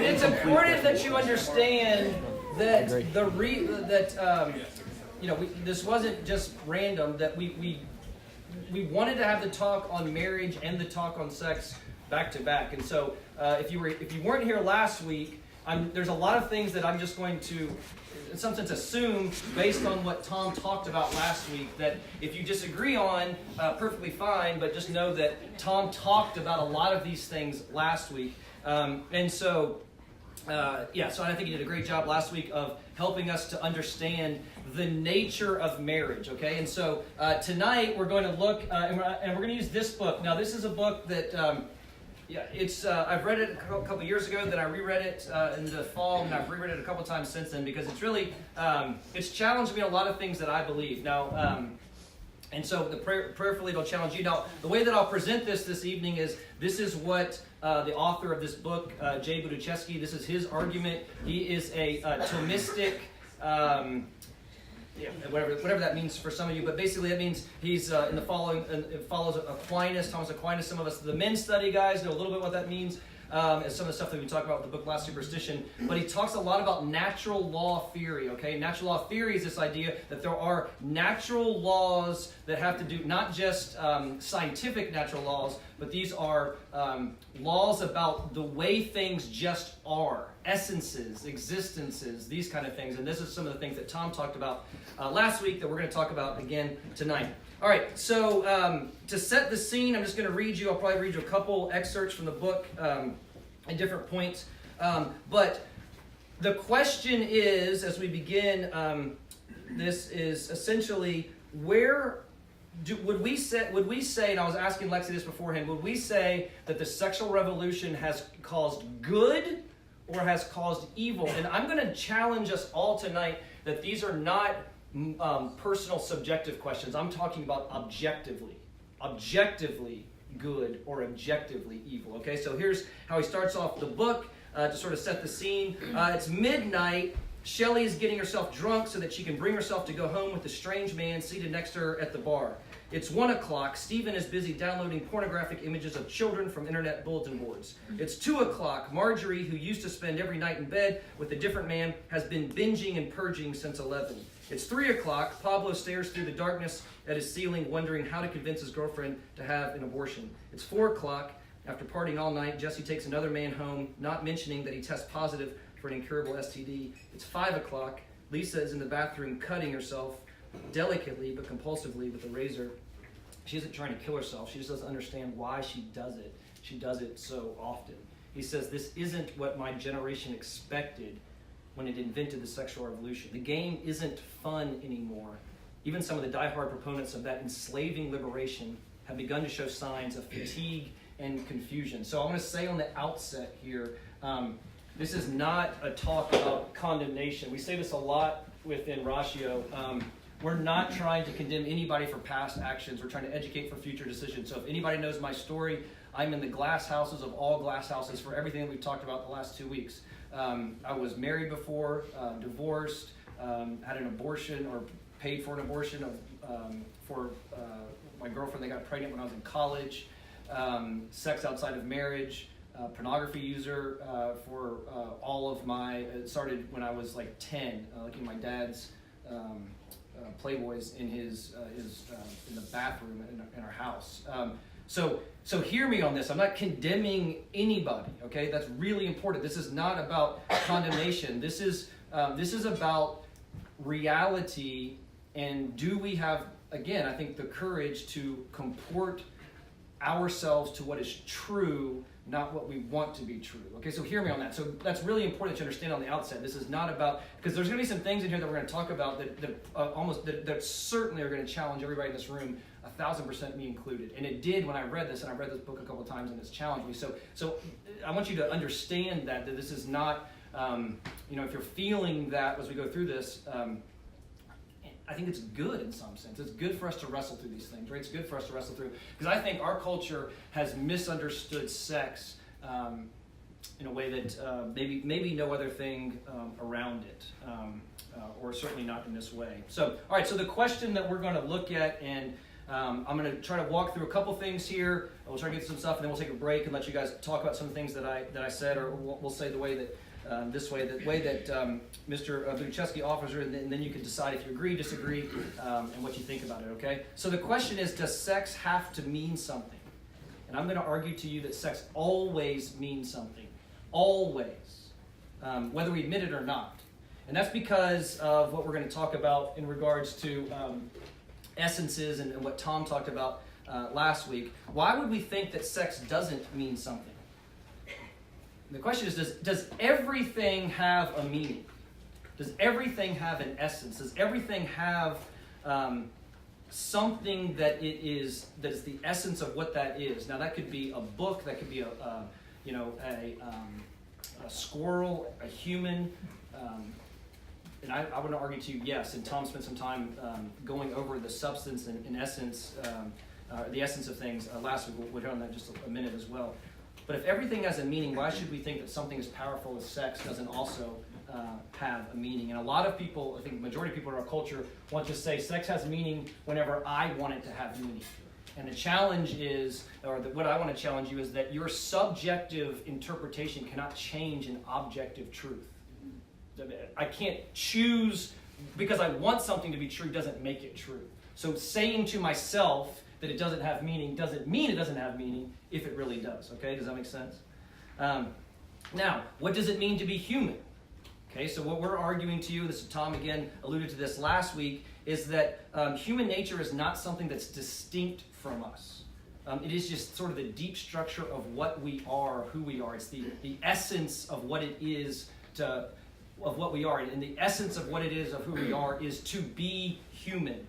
it's important that you understand that this wasn't just random. That we wanted to have the talk on marriage and the talk on sex back to back. And so if you weren't here last week, there's a lot of things that I'm just going to, in some sense, assume based on what Tom talked about last week, that if you disagree on, perfectly fine, but just know that Tom talked about a lot of these things last week. So I think he did a great job last week of helping us to understand the nature of marriage, okay? And so tonight we're going to look, and we're going to use this book. Now, this is a book that... I've read it a couple years ago, then I reread it in the fall, and I've reread it a couple times since then, because it's really, it's challenged me in a lot of things that I believe. Now, and so prayerfully it'll challenge you. Now, the way that I'll present this evening is, this is what the author of this book, Jay Budichevsky, this is his argument. He is a Thomistic, whatever that means for some of you, but basically that means he's in the following. It follows Aquinas, Thomas Aquinas. Some of us, the men's study guys, know a little bit what that means, and some of the stuff that we talked about with the book Last Superstition. But he talks a lot about natural law theory. Okay, natural law theory is this idea that there are natural laws that have to do not just scientific natural laws, but these are laws about the way things just are, essences, existences, these kind of things. And this is some of the things that Tom talked about last week that we're going to talk about again tonight. All right, so to set the scene, I'm just going to read you, I'll probably read you a couple excerpts from the book at different points. But the question is, as we begin, this is essentially, would we say, and I was asking Lexi this beforehand, would we say that the sexual revolution has caused good or has caused evil? And I'm going to challenge us all tonight that these are not personal subjective questions. I'm talking about objectively good or objectively evil. Okay, so here's how he starts off the book to sort of set the scene. It's midnight. Shelley is getting herself drunk so that she can bring herself to go home with a strange man seated next to her at the bar. It's 1 o'clock. Stephen is busy downloading pornographic images of children from internet bulletin boards. It's 2 o'clock. Marjorie, who used to spend every night in bed with a different man, has been binging and purging since 11. It's 3 o'clock. Pablo stares through the darkness at his ceiling, wondering how to convince his girlfriend to have an abortion. It's 4 o'clock. After partying all night, Jesse takes another man home, not mentioning that he tests positive for an incurable STD. It's 5 o'clock. Lisa is in the bathroom cutting herself, delicately but compulsively, with a razor. She isn't trying to kill herself. She just doesn't understand why she does it. She does it so often. He says, this isn't what my generation expected when it invented the sexual revolution. The game isn't fun anymore. Even some of the diehard proponents of that enslaving liberation have begun to show signs of fatigue and confusion. So I'm going to say on the outset here, this is not a talk about condemnation. We say this a lot within Ratio. We're not trying to condemn anybody for past actions. We're trying to educate for future decisions. So if anybody knows my story, I'm in the glass houses of all glass houses for everything that we've talked about the last 2 weeks. I was married before, divorced, had an abortion or paid for an abortion for my girlfriend that got pregnant when I was in college, sex outside of marriage, pornography user for all of my, it started when I was like 10, looking at my dad's Playboys in in the bathroom in our house. So hear me on this. I'm not condemning anybody. Okay, that's really important. This is not about condemnation. This is about reality. And do we have, again, I think, the courage to comport ourselves to what is true, not what we want to be true. Okay, so hear me on that. So that's really important to understand on the outset. This is not about, because there's going to be some things in here that we're going to talk about that certainly are going to challenge everybody in this room, 1,000% me included. And it did when I read this, and I read this book a couple of times, and it's challenged me. So I want you to understand that this is not, if you're feeling that as we go through this, I think it's good in some sense. It's good for us to wrestle through these things, right? It's good for us to wrestle through. Because I think our culture has misunderstood sex in a way that maybe no other thing around it, or certainly not in this way. So, all right, so the question that we're going to look at and I'm going to try to walk through a couple things here. We'll try to get some stuff, and then we'll take a break and let you guys talk about some things that I said, or we'll say the way that the way that Mr. Budichevsky offers it, and then you can decide if you agree, disagree, and what you think about it, okay? So the question is, does sex have to mean something? And I'm going to argue to you that sex always means something. Always. Whether we admit it or not. And that's because of what we're going to talk about in regards to essences and what Tom talked about last week. Why would we think that sex doesn't mean something? The question is, does everything have a meaning? Does everything have an essence? Does everything have something that is the essence of what that is? Now, that could be a book, that could be a squirrel, a human. And I want to argue to you, yes. And Tom spent some time going over the substance and essence, the essence of things last week. We'll hit on that in just a minute as well. But if everything has a meaning, why should we think that something as powerful as sex doesn't also have a meaning? And a lot of people, I think the majority of people in our culture, want to say sex has meaning whenever I want it to have meaning. And the challenge is, what I want to challenge you is that your subjective interpretation cannot change an objective truth. I can't choose, because I want something to be true doesn't make it true. So saying to myself that it doesn't have meaning doesn't mean it doesn't have meaning if it really does. Okay, does that make sense? Now, what does it mean to be human? Okay, so what we're arguing to you, this is Tom again alluded to this last week, is that human nature is not something that's distinct from us. It is just sort of the deep structure of what we are, who we are. It's the essence of what it is of what we are. And the essence of what it is of who we are is to be human.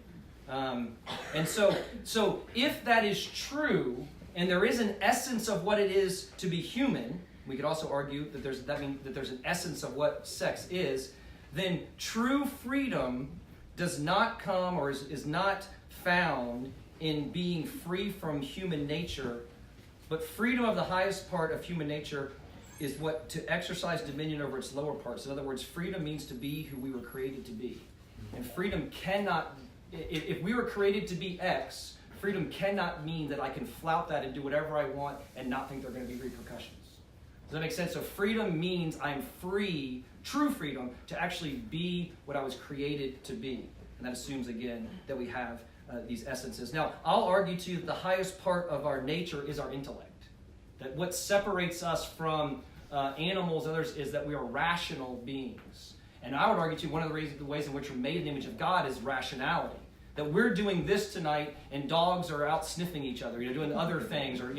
And so if that is true, and there is an essence of what it is to be human, we could also argue that there's an essence of what sex is, then true freedom does not come or is not found in being free from human nature, but freedom of the highest part of human nature is what to exercise dominion over its lower parts. In other words, freedom means to be who we were created to be. And freedom cannot, if we were created to be X, freedom cannot mean that I can flout that and do whatever I want and not think there are going to be repercussions. Does that make sense? So freedom means I'm free, true freedom, to actually be what I was created to be. And that assumes, again, that we have these essences. Now, I'll argue to you that the highest part of our nature is our intellect. That what separates us from animals and others is that we are rational beings. And I would argue to you one of the ways in which we're made in the image of God is rationality. That we're doing this tonight and dogs are out sniffing each other, doing other things. Or,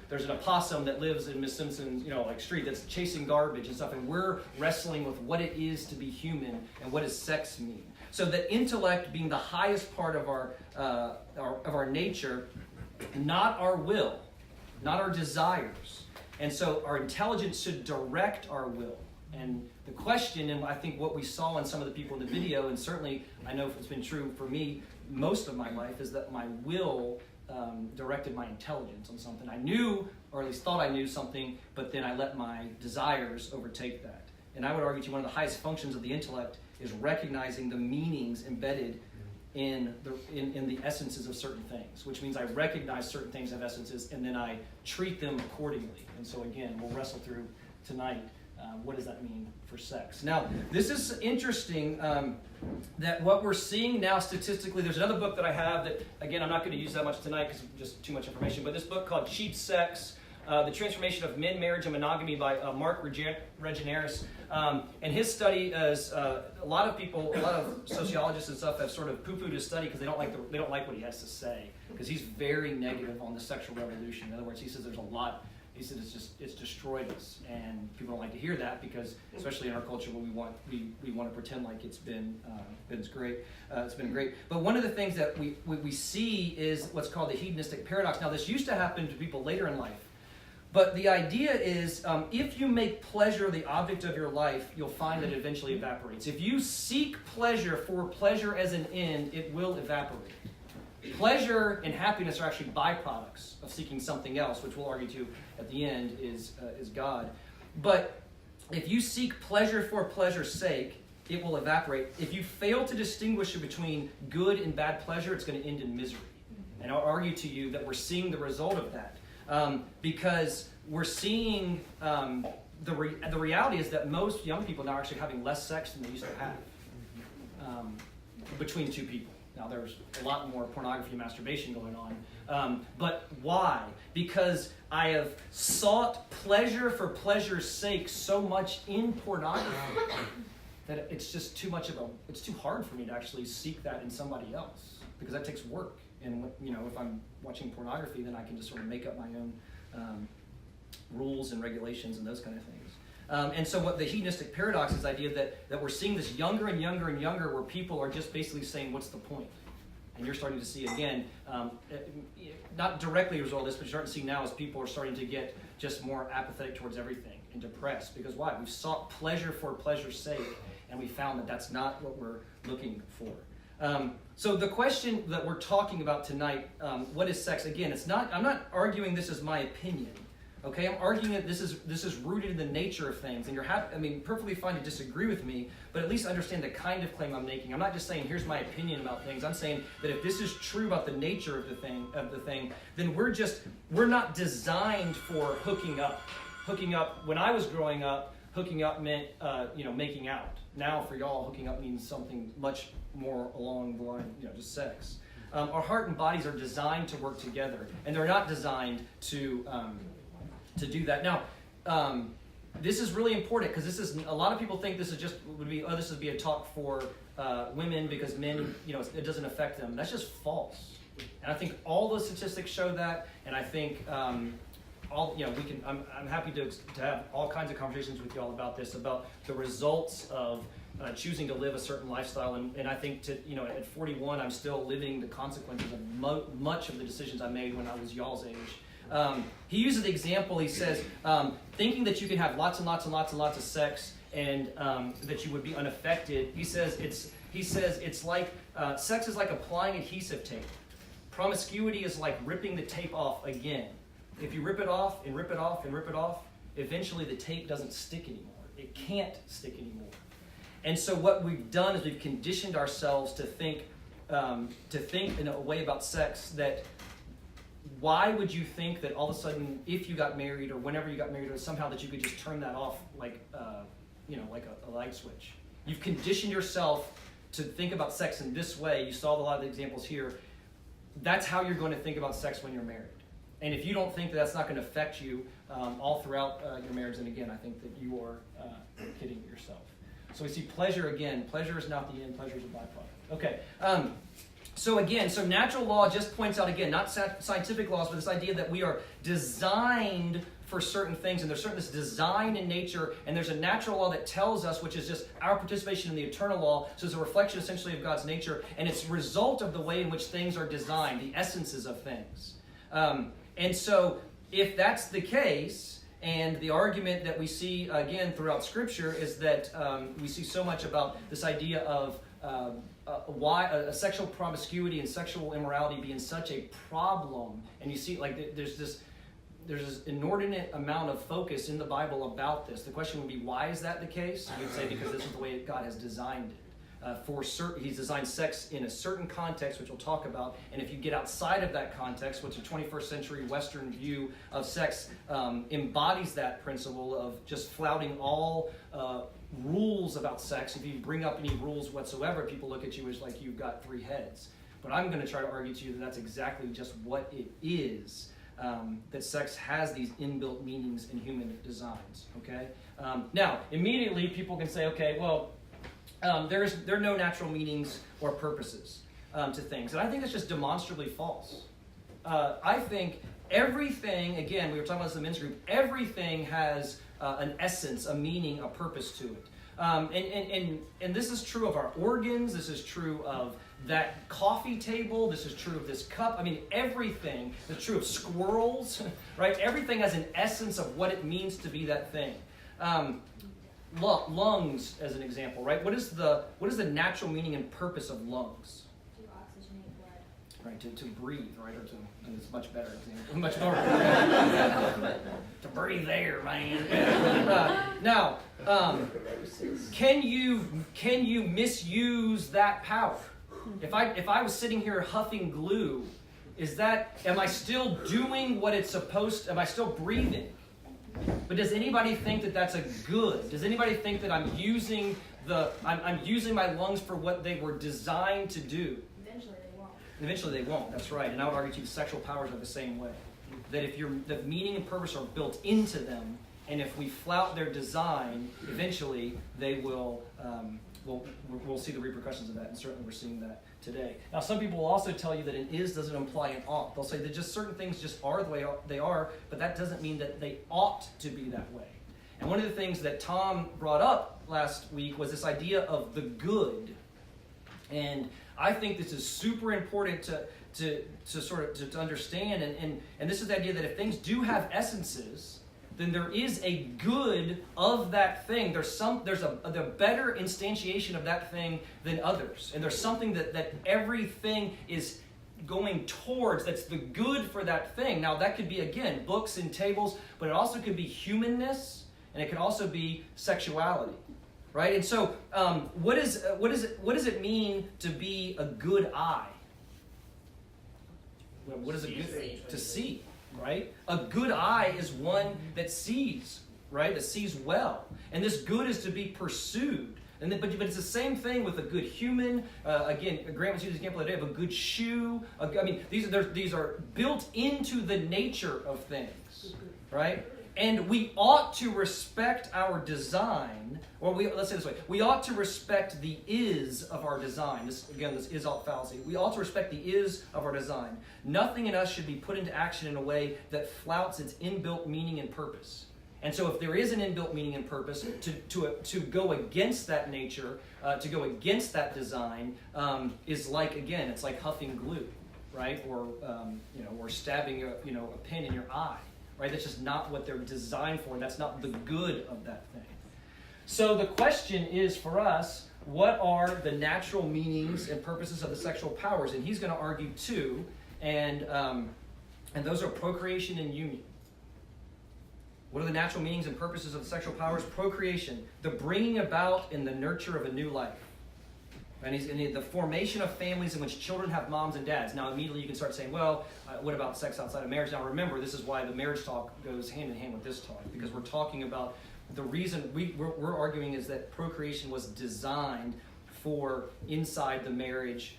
there's an opossum that lives in Miss Simpson's, street that's chasing garbage and stuff. And we're wrestling with what it is to be human and what does sex mean. So that intellect being the highest part of our nature, not our will, not our desires. And so our intelligence should direct our will. And the question, and I think what we saw in some of the people in the video, and certainly I know it's been true for me most of my life, is that my will directed my intelligence on something. I knew, or at least thought I knew something, but then I let my desires overtake that. And I would argue to you one of the highest functions of the intellect is recognizing the meanings embedded in the essences of certain things, which means I recognize certain things have essences and then I treat them accordingly. And so again, we'll wrestle through tonight what does that mean for sex. Now, this is interesting that what we're seeing now statistically, there's another book that I have that, again, I'm not going to use that much tonight because of just too much information, but this book called Cheap Sex, The Transformation of Men, Marriage, and Monogamy by Mark Regeneris. And his study is, a lot of sociologists and stuff have sort of poo-pooed his study because they don't like what he has to say, because he's very negative on the sexual revolution. In other words, he says there's a lot. He said it's destroyed us, and people don't like to hear that because, especially in our culture, where we want to pretend like it's been great. It's been great. But one of the things that we see is what's called the hedonistic paradox. Now, this used to happen to people later in life. But the idea is, if you make pleasure the object of your life, you'll find that it eventually evaporates. If you seek pleasure for pleasure as an end, it will evaporate. Pleasure and happiness are actually byproducts of seeking something else, which we'll argue to at the end is God. But if you seek pleasure for pleasure's sake, it will evaporate. If you fail to distinguish between good and bad pleasure, it's going to end in misery. And I'll argue to you that we're seeing the result of that. Because we're seeing the reality is that most young people now are actually having less sex than they used to have between two people. Now, there's a lot more pornography and masturbation going on. But why? Because I have sought pleasure for pleasure's sake so much in pornography that it's just too much it's too hard for me to actually seek that in somebody else, because that takes work. And if I'm watching pornography, then I can just sort of make up my own rules and regulations and those kind of things. And so what the hedonistic paradox is the idea that we're seeing this younger and younger and younger, where people are just basically saying, what's the point? And you're starting to see, again, not directly as a result of this, but you're starting to see now as people are starting to get just more apathetic towards everything and depressed. Because why? We've sought pleasure for pleasure's sake, and we found that that's not what we're looking for. So the question that we're talking about tonight, what is sex? Again, I'm not arguing this is my opinion. Okay, I'm arguing that this is rooted in the nature of things, and perfectly fine to disagree with me, but at least understand the kind of claim I'm making. I'm not just saying here's my opinion about things. I'm saying that if this is true about the nature of the thing, then we're not designed for hooking up. Hooking up. When I was growing up, hooking up meant making out. Now for y'all, hooking up means something much more along the line, just sex. Our heart and bodies are designed to work together, and they're not designed to do that. Now, this is really important, because a lot of people think this would be a talk for women, because men, it doesn't affect them. That's just false. And I think all the statistics show that, and I think I'm happy to have all kinds of conversations with y'all about this, about the results of choosing to live a certain lifestyle, and I think at 41 I'm still living the consequences of much of the decisions I made when I was y'all's age. He uses the example. He says, thinking that you can have lots and lots and lots and lots of sex and that you would be unaffected. He says it's like sex is like applying adhesive tape. Promiscuity is like ripping the tape off again. If you rip it off and rip it off and rip it off, eventually the tape doesn't stick anymore. It can't stick anymore. And so what we've done is we've conditioned ourselves to think in a way about sex that, why would you think that all of a sudden, if you got married or whenever you got married, or somehow that you could just turn that off like a light switch? You've conditioned yourself to think about sex in this way. You saw a lot of the examples here. That's how you're going to think about sex when you're married. And if you don't think that that's not going to affect you all throughout your marriage, then again, I think that you are kidding yourself. So we see pleasure again. Pleasure is not the end. Pleasure is a byproduct. Okay. So natural law just points out again, not scientific laws, but this idea that we are designed for certain things, and there's this design in nature, and there's a natural law that tells us, which is just our participation in the eternal law. So it's a reflection essentially of God's nature, and it's a result of the way in which things are designed, the essences of things. And so if that's the case, and the argument that we see again throughout Scripture is that we see so much about this idea of why sexual promiscuity and sexual immorality being such a problem, and you see there's this inordinate amount of focus in the Bible about this. The question would be, why is that the case? You'd say because this is the way God has designed it. He's designed sex in a certain context, which we'll talk about, and if you get outside of that context, which a 21st century Western view of sex embodies that principle of just flouting all rules about sex. If you bring up any rules whatsoever, people look at you as like you've got three heads. But I'm going to try to argue to you that that's exactly just what it is, that sex has these inbuilt meanings in human designs. Okay. Now, immediately people can say, okay, well, there are no natural meanings or purposes to things. And I think that's just demonstrably false. I think everything, again, we were talking about this in the men's group, everything has an essence, a meaning, a purpose to it. And this is true of our organs, this is true of that coffee table, this is true of this cup. I mean, everything is true of squirrels, right? Everything has an essence of what it means to be that thing. Lungs, as an example, right? What is the natural meaning and purpose of lungs? To oxygenate blood. Right, to breathe, right? Or and it's much better example. Much more. To breathe air, man. Now, can you misuse that power? If I was sitting here huffing glue, am I still doing what it's supposed to, am I still breathing? But does anybody think that that's a good? Does anybody think that I'm using my lungs for what they were designed to do? Eventually they won't. Eventually they won't, that's right. And I would argue to you, sexual powers are the same way. That if the meaning and purpose are built into them, and if we flout their design, eventually they will, we'll see the repercussions of that, and certainly we're seeing that today. Now, some people will also tell you that an is doesn't imply an ought. They'll say that just certain things just are the way they are, but that doesn't mean that they ought to be that way. And one of the things that Tom brought up last week was this idea of the good. And I think this is super important to understand. And this is the idea that if things do have essences, then there is a good of that thing. There's a better instantiation of that thing than others. And there's something that everything is going towards that's the good for that thing. Now that could be, again, books and tables, but it also could be humanness, and it could also be sexuality. Right? And so what does it mean to be a good eye? What is a good to see? Right? A good eye is one that sees, right? That sees well. And this good is to be pursued. But it's the same thing with a good human. Again, Grant was using the example the other day of a good shoe. These are built into the nature of things, right? And we ought to respect our design, or let's say it this way, we ought to respect the is of our design. This is-ought fallacy. We ought to respect the is of our design. Nothing in us should be put into action in a way that flouts its inbuilt meaning and purpose. And so if there is an inbuilt meaning and purpose, to go against that nature, to go against that design, is like, again, it's like huffing glue, right? Or stabbing a pin in your eye. Right? That's just not what they're designed for, and that's not the good of that thing. So the question is for us, what are the natural meanings and purposes of the sexual powers? And he's going to argue two, and those are procreation and union. What are the natural meanings and purposes of the sexual powers? Procreation, the bringing about and the nurture of a new life. And the formation of families in which children have moms and dads. Now, immediately you can start saying, well, what about sex outside of marriage? Now, remember, this is why the marriage talk goes hand in hand with this talk, because we're talking about the reason we're arguing is that procreation was designed for inside the marriage,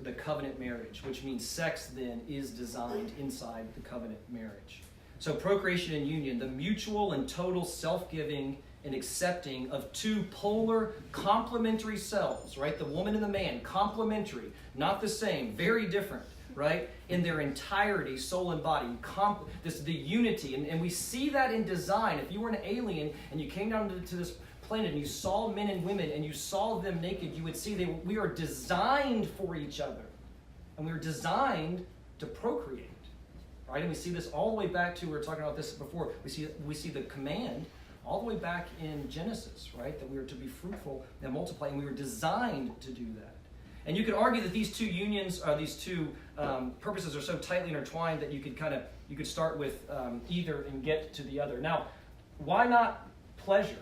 the covenant marriage, which means sex then is designed inside the covenant marriage. So procreation and union, the mutual and total self-giving and accepting of two polar complementary selves, right? The woman and the man, complementary, not the same, very different, right? In their entirety, soul and body, the unity. And we see that in design. If you were an alien and you came down to this planet and you saw men and women and you saw them naked, you would see we are designed for each other. And we are designed to procreate, right? And we see this all the way back to, we were talking about this before, we see the command all the way back in Genesis, right? That we are to be fruitful and multiply, and we were designed to do that. And you could argue that these two unions, these two purposes are so tightly intertwined that you could start with either and get to the other. Now, why not pleasure?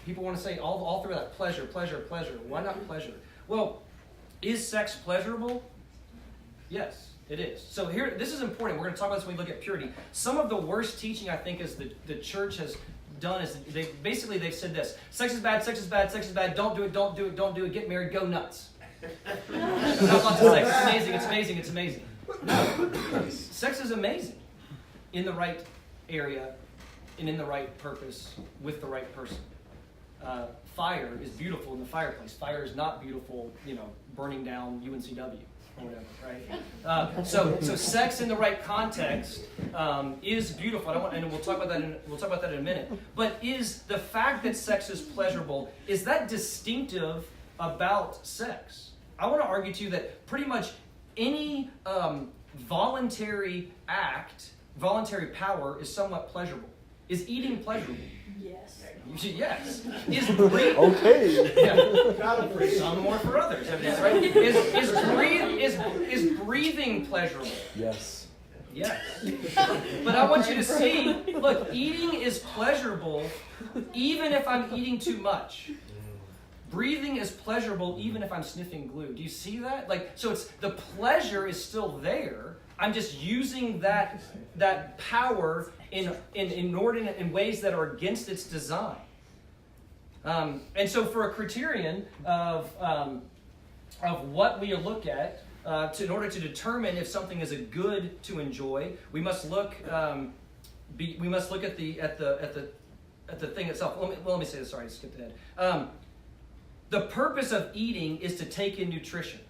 People want to say all through that pleasure. Why not pleasure? Well, is sex pleasurable? Yes, it is. So here, this is important. We're going to talk about this when we look at purity. Some of the worst teaching I think is the church has done is they've said this: sex is bad, don't do it, get married, go nuts. Not lots of sex. It's amazing. No. Sex is amazing in the right area and in the right purpose with the right person. Fire is beautiful in the fireplace. Fire is not beautiful, burning down UNCW. Or whatever, right? So sex in the right context is beautiful. And we'll talk about that in a minute. But is the fact that sex is pleasurable, is that distinctive about sex? I want to argue to you that pretty much any voluntary power is somewhat pleasurable. Is eating pleasurable? Yes. Yes. Is breathing okay? Yeah. Some more for others. Right? Is breathing pleasurable? Yes. Yes. But I want you to see. Look, eating is pleasurable, even if I'm eating too much. Breathing is pleasurable, even if I'm sniffing glue. Do you see that? So it's the pleasure is still there, I'm just using that power in inordinate in ways that are against its design. And so, for a criterion of what we look at, in order to determine if something is a good to enjoy, we must look at the thing itself. Let me say this. Sorry, I skipped ahead. The purpose of eating is to take in nutrition.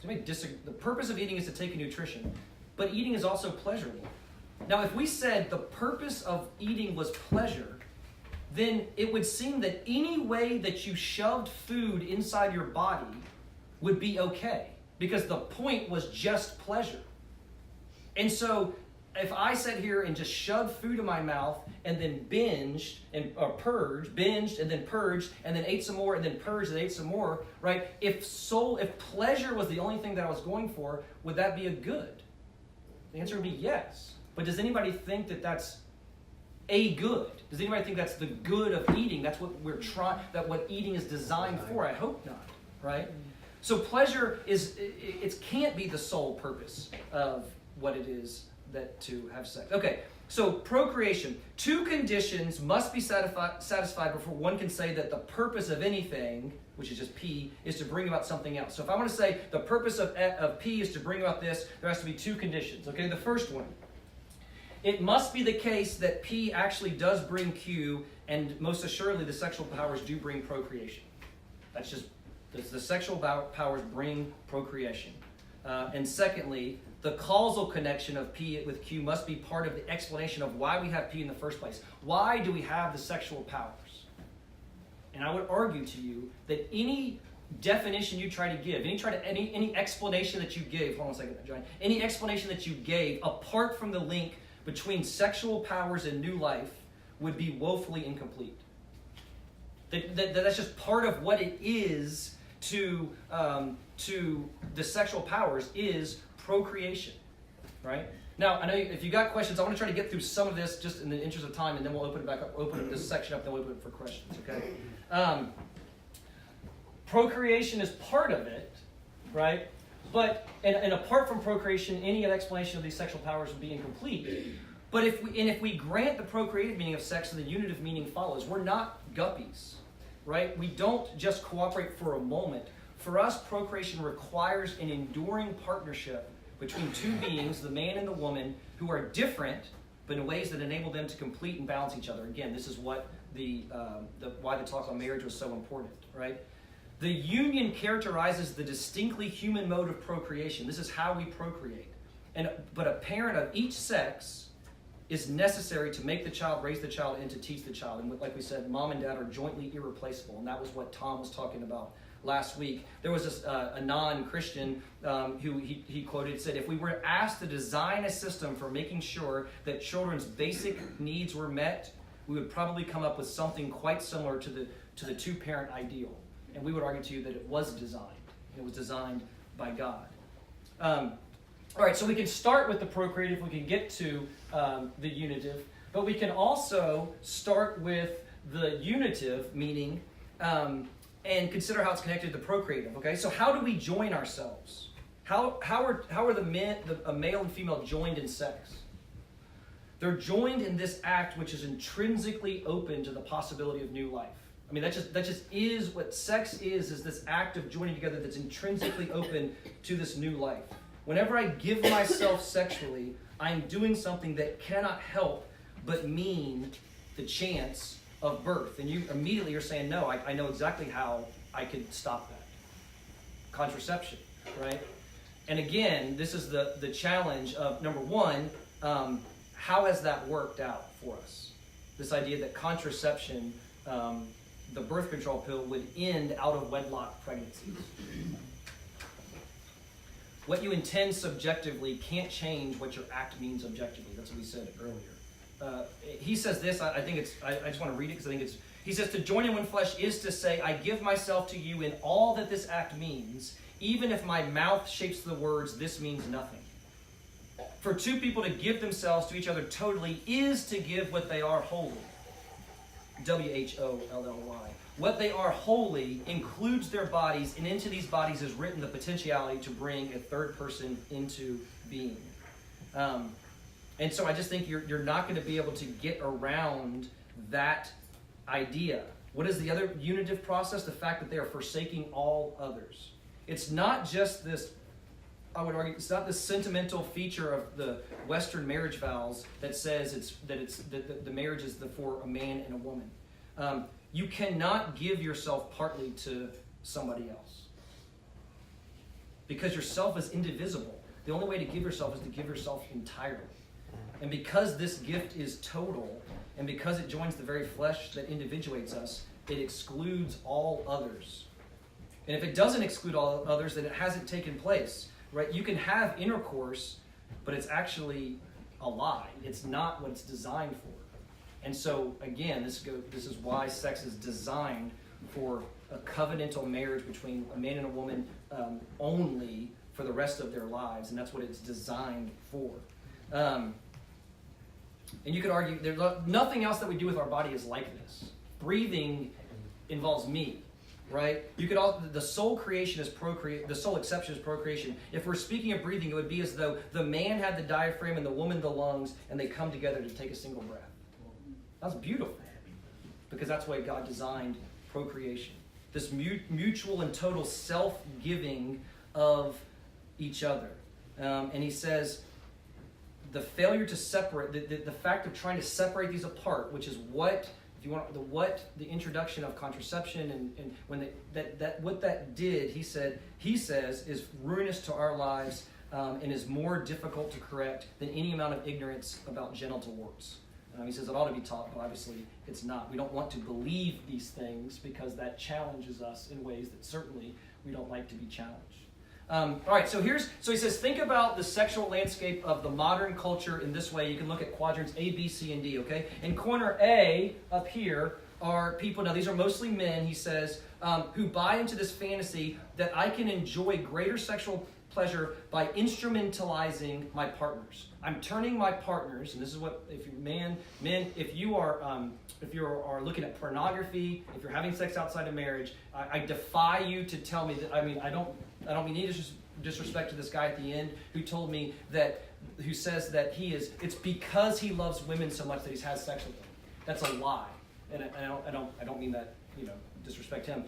The purpose of eating is to take in nutrition, but eating is also pleasurable. Now, if we said the purpose of eating was pleasure, then it would seem that any way that you shoved food inside your body would be okay, because the point was just pleasure. And so, if I sat here and just shoved food in my mouth and then binged and then purged and then ate some more and then purged and ate some more, right? If pleasure was the only thing that I was going for, would that be a good? The answer would be yes. But does anybody think that that's a good? Does anybody think that's the good of eating? That's what what eating is designed for? I hope not, right? So pleasure it can't be the sole purpose of what it is that to have sex. Okay, so procreation. 2 conditions must be satisfied before one can say that the purpose of anything, which is just P, is to bring about something else. So if I want to say the purpose of P is to bring about this, there has to be 2 conditions. Okay, the first one. It must be the case that P actually does bring Q, and most assuredly the sexual powers do bring procreation. That's just, the sexual powers bring procreation. And secondly, the causal connection of P with Q must be part of the explanation of why we have P in the first place. Why do we have the sexual powers? And I would argue to you that any definition you try to give, any explanation that you gave, hold on a second, John, any explanation that you gave apart from the link between sexual powers and new life would be woefully incomplete. That's just part of what it is to the sexual powers is procreation, right? Now, I know if you got questions, I want to try to get through some of this just in the interest of time, and then we'll open it back up, open this section up, then we'll open it for questions, okay? Procreation is part of it, right? But, and apart from procreation, any explanation of these sexual powers would be incomplete. But if we grant the procreative meaning of sex, then the unitive meaning follows. We're not guppies, right? We don't just cooperate for a moment. For us, procreation requires an enduring partnership between 2 beings, the man and the woman, who are different, but in ways that enable them to complete and balance each other. Again, this is what why the talk on marriage was so important, right? The union characterizes the distinctly human mode of procreation. This is how we procreate. But a parent of each sex is necessary to make the child, raise the child, and to teach the child. And like we said, mom and dad are jointly irreplaceable. And that was what Tom was talking about last week. There was a non-Christian who he quoted, said, if we were asked to design a system for making sure that children's basic needs were met, we would probably come up with something quite similar to the 2-parent ideal. And we would argue to you that it was designed. It was designed by God. All right, so we can start with the procreative. We can get to the unitive. But we can also start with the unitive, meaning, and consider how it's connected to the procreative. Okay, so how do we join ourselves? How are a male and female joined in sex? They're joined in this act which is intrinsically open to the possibility of new life. I mean, that just is what sex is this act of joining together that's intrinsically open to this new life. Whenever I give myself sexually, I'm doing something that cannot help but mean the chance of birth. And you immediately are saying, no, I know exactly how I could stop that. Contraception, right? And again, this is the challenge of, number one, how has that worked out for us? This idea that contraception, the birth control pill, would end out-of-wedlock pregnancies. What you intend subjectively can't change what your act means objectively. That's what we said earlier. He says this, I just want to read it because I think it's, he says, to join in one flesh is to say, I give myself to you in all that this act means, even if my mouth shapes the words, this means nothing. For 2 people to give themselves to each other totally is to give what they are wholly. W-H-O-L-L-Y. What they are wholly includes their bodies, and into these bodies is written the potentiality to bring a third person into being. And so I just think you're not going to be able to get around that idea. What is the other unitive process? The fact that they are forsaking all others. It's not just this, I would argue, it's not this sentimental feature of the Western marriage vows that says that the marriage is for a man and a woman. You cannot give yourself partly to somebody else, because yourself is indivisible. The only way to give yourself is to give yourself entirely. And because this gift is total, and because it joins the very flesh that individuates us, it excludes all others. And if it doesn't exclude all others, then it hasn't taken place, right? You can have intercourse, but it's actually a lie. It's not what it's designed for. And so, again, this is why sex is designed for a covenantal marriage between a man and a woman only for the rest of their lives, and that's what it's designed for. And you could argue there's nothing else that we do with our body is like this. Breathing involves me, right? You could also, the sole creation is procreation. The sole exception is procreation. If we're speaking of breathing, it would be as though the man had the diaphragm and the woman the lungs, and they come together to take a single breath. That's beautiful, because that's the way God designed procreation. This mutual and total self-giving of each other. And he says, the failure to separate, the fact of trying to separate these apart, which is what, if you want, the introduction of contraception and when what that did, he says, is ruinous to our lives and is more difficult to correct than any amount of ignorance about genital warts. He says it ought to be taught, but obviously it's not. We don't want to believe these things because that challenges us in ways that certainly we don't like to be challenged. All right, so he says, think about the sexual landscape of the modern culture in this way. You can look at quadrants A, B, C, and D, okay? In corner A, up here, are people, now these are mostly men, he says, who buy into this fantasy that I can enjoy greater sexual pleasure by instrumentalizing my partners. I'm turning my partners, and this is what, if you men, if you are looking at pornography, if you're having sex outside of marriage, I defy you to tell me that. I mean, I don't mean any disrespect to this guy at the end who says that it's because he loves women so much that he's had sex with them. That's a lie, and I don't mean that, disrespect him.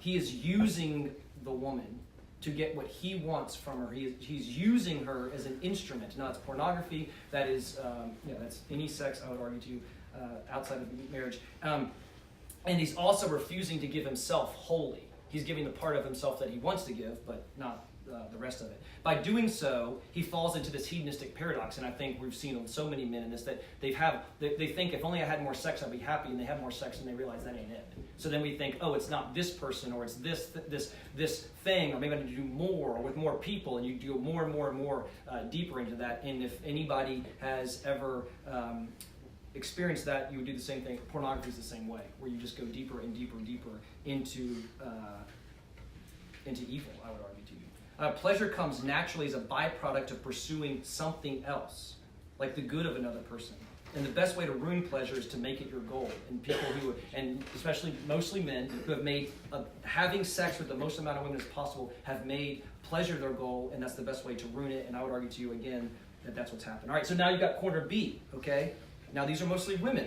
He is using the woman to get what he wants from her. He's using her as an instrument. Now, it's pornography. That is, that's any sex, I would argue to you, outside of marriage. And he's also refusing to give himself wholly. He's giving the part of himself that he wants to give, but not the rest of it. By doing so, he falls into this hedonistic paradox, and I think we've seen so many men in this, that they think, if only I had more sex, I'd be happy, and they have more sex, and they realize that ain't it. So then we think, oh, it's not this person, or it's this thing, or maybe I need to do more, or with more people, and you do more and more and more deeper into that. And if anybody has ever experienced that, you would do the same thing. Pornography is the same way, where you just go deeper and deeper and deeper into evil, I would argue to you. Pleasure comes naturally as a byproduct of pursuing something else, like the good of another person. And the best way to ruin pleasure is to make it your goal. And people and especially mostly men, who have made having sex with the most amount of women as possible, have made pleasure their goal, and that's the best way to ruin it. And I would argue to you again that that's what's happened. All right, so now you've got corner B, okay? Now these are mostly women,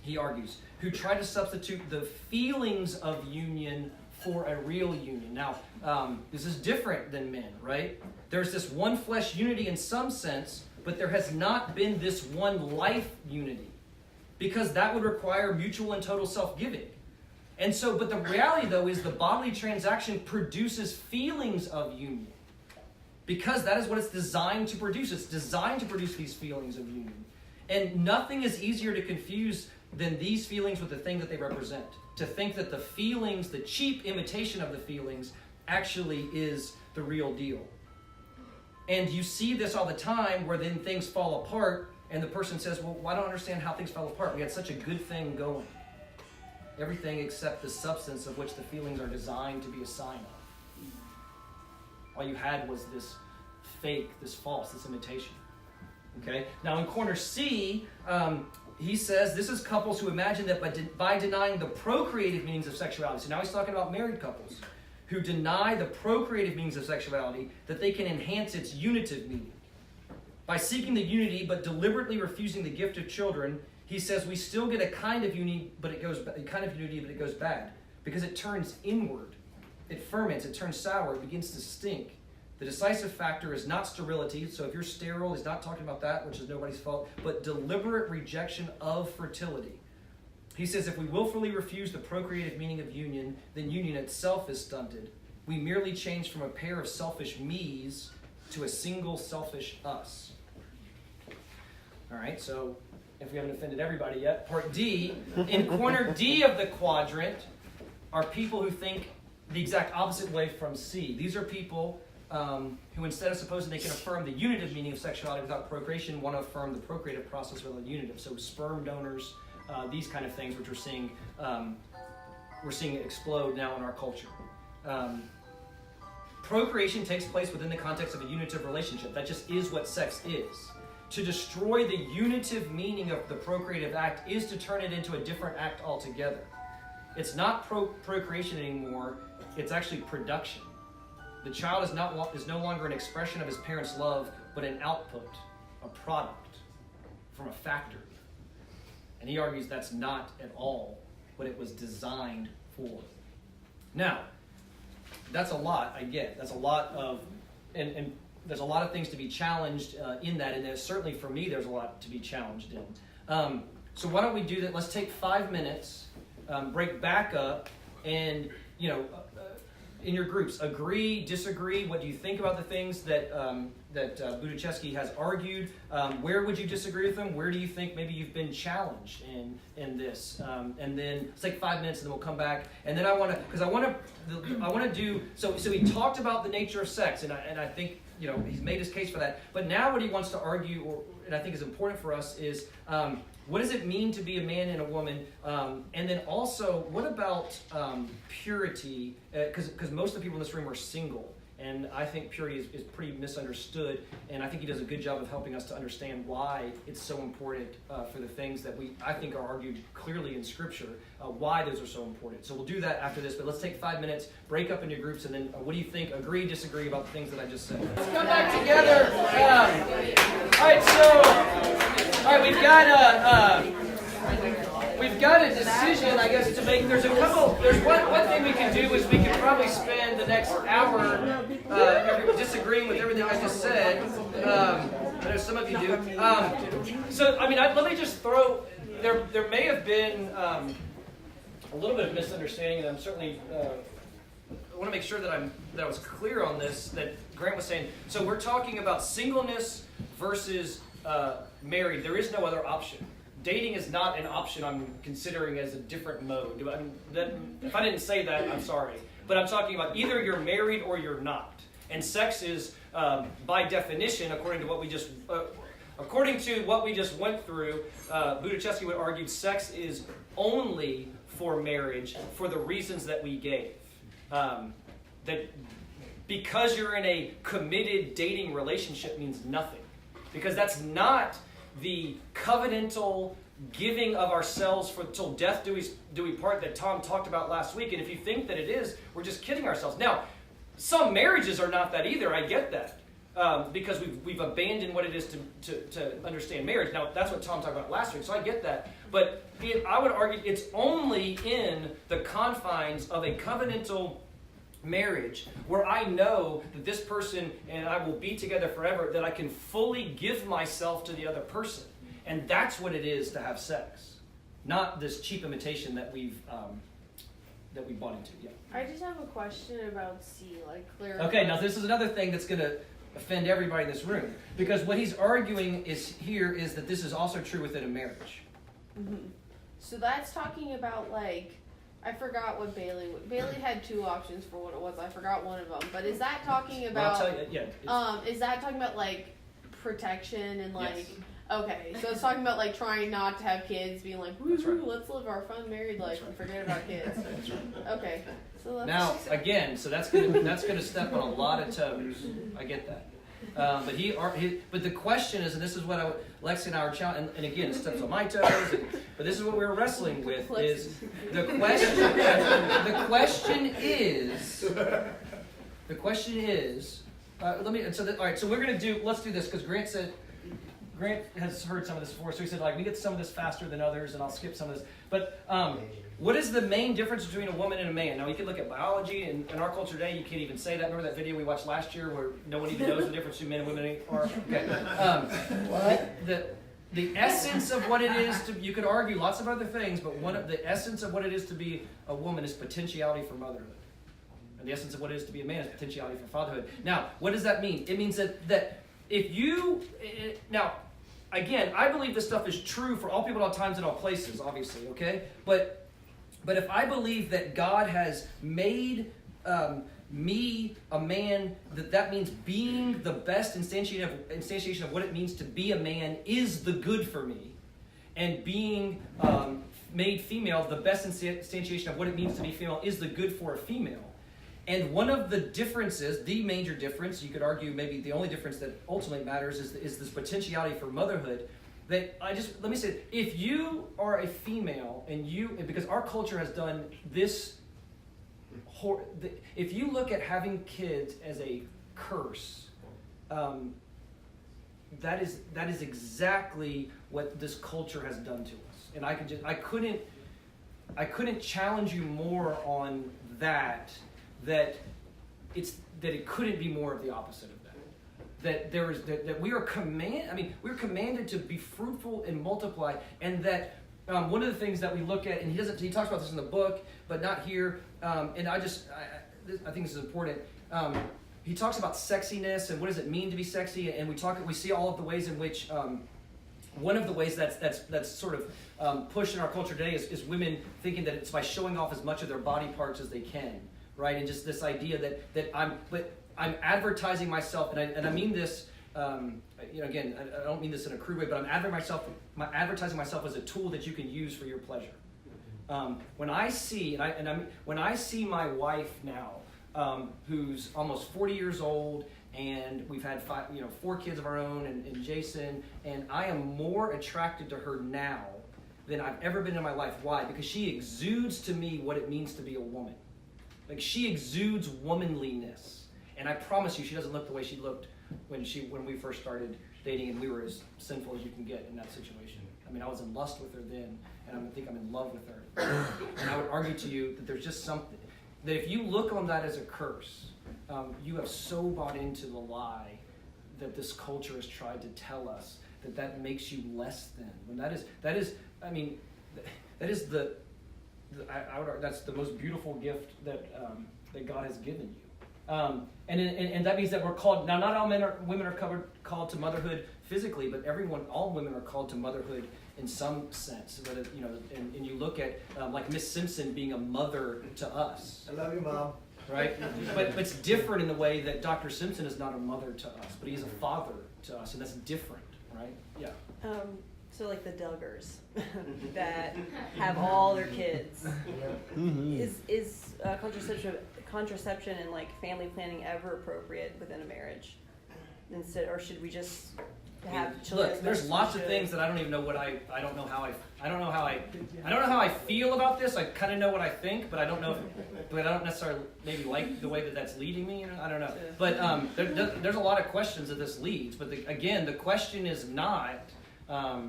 he argues, who try to substitute the feelings of union for a real union. Now, this is different than men, right? There's this one flesh unity in some sense, but there has not been this one life unity, because that would require mutual and total self-giving. And so, but the reality, though, is the bodily transaction produces feelings of union, because that is what it's designed to produce. It's designed to produce these feelings of union. And nothing is easier to confuse than these feelings with the thing that they represent. To think that the feelings, the cheap imitation of the feelings, actually is the real deal. And you see this all the time, where then things fall apart, and the person says, well, I don't understand how things fell apart. We had such a good thing going. Everything except the substance of which the feelings are designed to be a sign of. All you had was this fake, this false, this imitation. Okay? Now in corner C, he says this is couples who imagine that by denying the procreative meanings of sexuality. So now he's talking about married couples who deny the procreative meanings of sexuality, that they can enhance its unitive meaning. By seeking the unity but deliberately refusing the gift of children, he says we still get a kind of unity, but it goes bad because it turns inward. It ferments, it turns sour, it begins to stink. The decisive factor is not sterility, so if you're sterile, he's not talking about that, which is nobody's fault, but deliberate rejection of fertility. He says if we willfully refuse the procreative meaning of union, then union itself is stunted. We merely change from a pair of selfish me's to a single selfish us. All right, so if we haven't offended everybody yet, part D. In corner D of the quadrant are people who think the exact opposite way from C. These are people who, instead of supposing they can affirm the unitive meaning of sexuality without procreation, want to affirm the procreative process without unitive. So sperm donors, these kind of things, which we're seeing explode now in our culture. Procreation takes place within the context of a unitive relationship. That just is what sex is. To destroy the unitive meaning of the procreative act is to turn it into a different act altogether. It's not procreation anymore, it's actually production. The child is no longer an expression of his parents' love, but an output, a product from a factory. And he argues that's not at all what it was designed for. Now, that's a lot, I get. That's a lot of, and there's a lot of things to be challenged in that, and there's, certainly for me, there's a lot to be challenged in. So why don't we do that? Let's take 5 minutes, break back up, and, in your groups, agree, disagree. What do you think about the things that Budichevsky has argued? Where would you disagree with him? Where do you think maybe you've been challenged in this? And then let's take 5 minutes, and then we'll come back. And then I want to do. So he talked about the nature of sex, and I think he's made his case for that. But now what he wants to argue, and I think is important for us, is what does it mean to be a man and a woman? And then also, what about purity? Because most of the people in this room are single. And I think purity is pretty misunderstood. And I think he does a good job of helping us to understand why it's so important for the things that I think are argued clearly in Scripture, why those are so important. So we'll do that after this. But let's take 5 minutes, break up into groups, and then what do you think? Agree, disagree about the things that I just said. Let's come back together. All right, we've got a decision, I guess, to make. There's one thing we can do is we can probably spend the next hour disagreeing with everything I just said. I know some of you do. Let me just throw. There may have been a little bit of misunderstanding, and I'm certainly. I want to make sure that I was clear on this. That Grant was saying. So we're talking about singleness versus married. There is no other option. Dating is not an option I'm considering as a different mode. If I didn't say that, I'm sorry. But I'm talking about either you're married or you're not. And sex is, by definition, according to what we just went through, Budichevsky would argue sex is only for marriage for the reasons that we gave. That because you're in a committed dating relationship means nothing. Because that's not the covenantal giving of ourselves for till death do we part that Tom talked about last week. And if you think that it is, we're just kidding ourselves. Now, some marriages are not that either. I get that because we've abandoned what it is to understand marriage. Now, that's what Tom talked about last week, so I get that. But I would argue it's only in the confines of a covenantal marriage where I know that this person and I will be together forever, that I can fully give myself to the other person. And that's what it is to have sex, not this cheap imitation that we bought into. Yeah. I just have a question about C, clear. Okay, now this is another thing that's going to offend everybody in this room, because what he's arguing is that this is also true within a marriage. Mm-hmm. So that's talking about I forgot what Bailey had two options for what it was. I forgot one of them. But is that talking about? Well, I'll tell you, yeah. Is that talking about protection and Yes. Okay, so it's talking about trying not to have kids, being woo-hoo, let's live our fun married life and forget about kids. That's right. Okay, so Now again, so that's gonna step on a lot of toes. I get that. But the question is, and this is what Lexi and I are challenging, and again, it steps on my toes. But this is what we're wrestling with: is the question. The question is. All right. So we're gonna do. Let's do this because Grant has heard some of this before, so he said, like, we get some of this faster than others, and I'll skip some of this. But what is the main difference between a woman and a man? Now, you can look at biology, and in our culture today, you can't even say that. Remember that video we watched last year where no one even knows the difference between men and women are? Okay. What? The essence of what it is to, you could argue lots of other things, but the essence of what it is to be a woman is potentiality for motherhood. And the essence of what it is to be a man is potentiality for fatherhood. Now, what does that mean? It means that if you, now, again, I believe this stuff is true for all people at all times and all places, obviously, okay? But if I believe that God has made me a man, that means being the best instantiation of what it means to be a man is the good for me, and being made female, the best instantiation of what it means to be female, is the good for a female. And one of the differences, the major difference, you could argue maybe the only difference that ultimately matters is this potentiality for motherhood. That let me say, if you are a female and because our culture has done this, if you look at having kids as a curse, that is exactly what this culture has done to us. And I couldn't challenge you more on that it couldn't be more of the opposite of that. That we are we're commanded to be fruitful and multiply, and that one of the things that we look at, and he talks about this in the book, but not here. And I think this is important. He talks about sexiness and what does it mean to be sexy, and we see all of the ways in which one of the ways that's sort of pushed in our culture today is women thinking that it's by showing off as much of their body parts as they can. Right, and just this idea that I'm advertising myself, and I mean this, again, I don't mean this in a crude way, but I'm advertising myself as a tool that you can use for your pleasure. When I see my wife now, who's almost 40 years old, and we've had 4 kids of our own, and Jason, and I am more attracted to her now than I've ever been in my life. Why? Because she exudes to me what it means to be a woman. Like, she exudes womanliness, and I promise you, she doesn't look the way she looked when we first started dating, and we were as sinful as you can get in that situation. I mean, I was in lust with her then, and I think I'm in love with her. And I would argue to you that there's just something that if you look on that as a curse, you have so bought into the lie that this culture has tried to tell us that makes you less than. When that is that's the most beautiful gift that God has given you, and that means that we're called now. Not all women are called to motherhood physically, but all women are called to motherhood in some sense. But and you look at like Miss Simpson being a mother to us. I love you, Mom. Right, but it's different in the way that Dr. Simpson is not a mother to us, but he's a father to us, and that's different, right? Yeah. So like the Duggars that have all their kids, is contraception and like family planning ever appropriate within a marriage? Instead, or should we just have children? Look, there's lots of things that I don't even know I don't know how I feel about this. I kind of know what I think, but I don't necessarily maybe like the way that's leading me. I don't know. But there's a lot of questions that this leads. But again, the question is not. Well,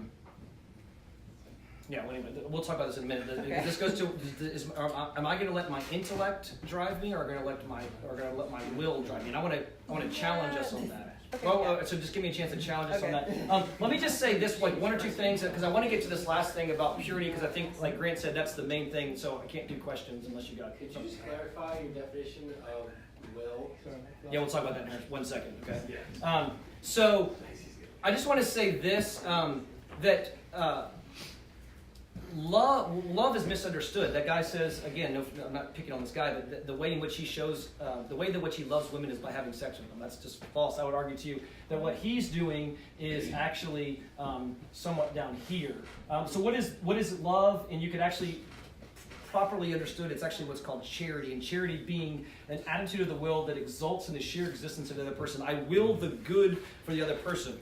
anyway, we'll talk about this in a minute. Okay. This goes to: am I going to let my intellect drive me, or going to let my will drive me? And I want to challenge us on that. Okay, so just give me a chance to challenge us on that. Let me just say this, like 1 or 2 things, because I want to get to this last thing about purity, because I think, like Grant said, that's the main thing. So I can't do questions unless you got. Could you just clarify your definition of will? Yeah, we'll talk about that in 1 second. Okay. Yeah. So I just want to say this: that. Love is misunderstood. That guy says, again, no, I'm not picking on this guy, but the way in which he shows, the way in which he loves women is by having sex with them. That's just false. I would argue to you that what he's doing is actually somewhat down here. So what is love? And you could actually properly understood, it's actually what's called charity. And charity being an attitude of the will that exalts in the sheer existence of the other person. I will the good for the other person.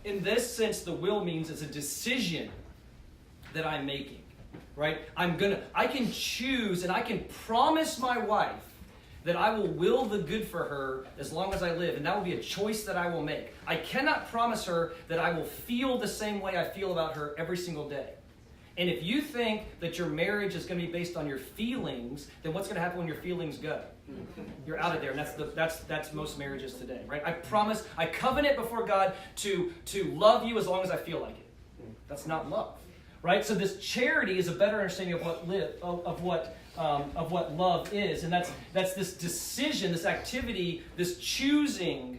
In this sense, the will means it's a decision that I'm making, right? I can choose and I can promise my wife that I will the good for her as long as I live, and that will be a choice that I will make. I cannot promise her that I will feel the same way I feel about her every single day. And if you think that your marriage is going to be based on your feelings, then what's going to happen when your feelings go? You're out of there, and that's most marriages today, right? I covenant before God to love you as long as I feel like it. That's not love, right? So this charity is a better understanding of what love is, and that's this decision, this activity, this choosing.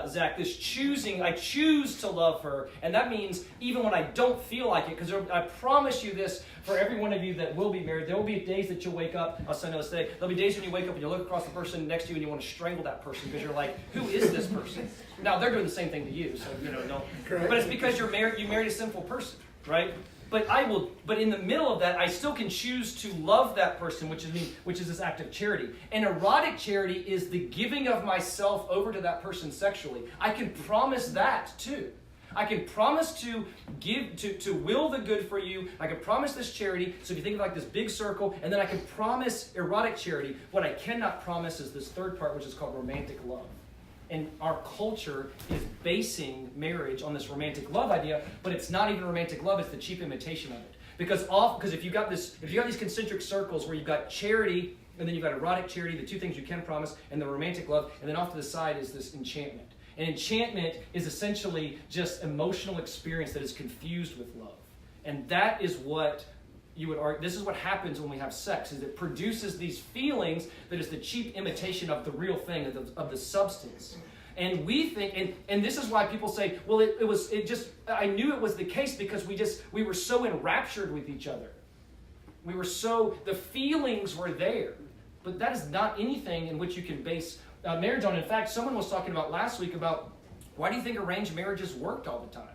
Zach, this choosing, I choose to love her, and that means even when I don't feel like it, because I promise you this for every one of you that will be married, there will be days that you'll wake up, I'll send this today, there'll be days when you wake up and you look across the person next to you and you want to strangle that person because you're like, who is this person? Now, they're doing the same thing to you, so, don't. But it's because you married a sinful person, right? But in the middle of that, I still can choose to love that person, which is this act of charity. And erotic charity is the giving of myself over to that person sexually. I can promise that too. I can promise to give, to will the good for you. I can promise this charity. So if you think of like this big circle, and then I can promise erotic charity. What I cannot promise is this third part, which is called romantic love. And our culture is basing marriage on this romantic love idea, but it's not even romantic love, it's the cheap imitation of it. Because if you've got these concentric circles where you've got charity, and then you've got erotic charity, the two things you can promise, and the romantic love, and then off to the side is this enchantment. And enchantment is essentially just emotional experience that is confused with love. And that is what you would argue, this is what happens when we have sex, is it produces these feelings that is the cheap imitation of the real thing, of the substance. And we think, and this is why people say, well, I knew it was the case because we were so enraptured with each other. The feelings were there. But that is not anything in which you can base marriage on. In fact, someone was talking about last week about, why do you think arranged marriages worked all the time?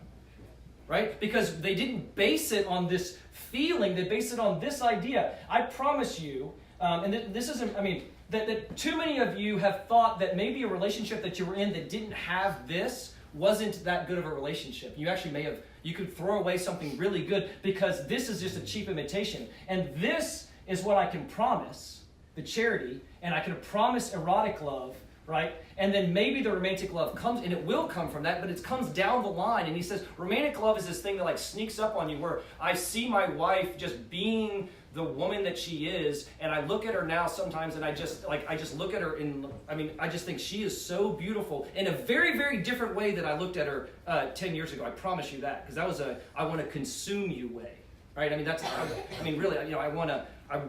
Right? Because they didn't base it on this feeling, they based it on this idea. I promise you, that too many of you have thought that maybe a relationship that you were in that didn't have this wasn't that good of a relationship. You actually you could throw away something really good because this is just a cheap imitation. And this is what I can promise, the charity, and I can promise erotic love, right? And then maybe the romantic love comes, and it will come from that, but it comes down the line. And he says, romantic love is this thing that like sneaks up on you where I see my wife just being the woman that she is, and I look at her now sometimes, and I just look at her I just think she is so beautiful in a very, very different way than I looked at her 10 years ago. I promise you that, because that was I want to consume you way, right? Really, I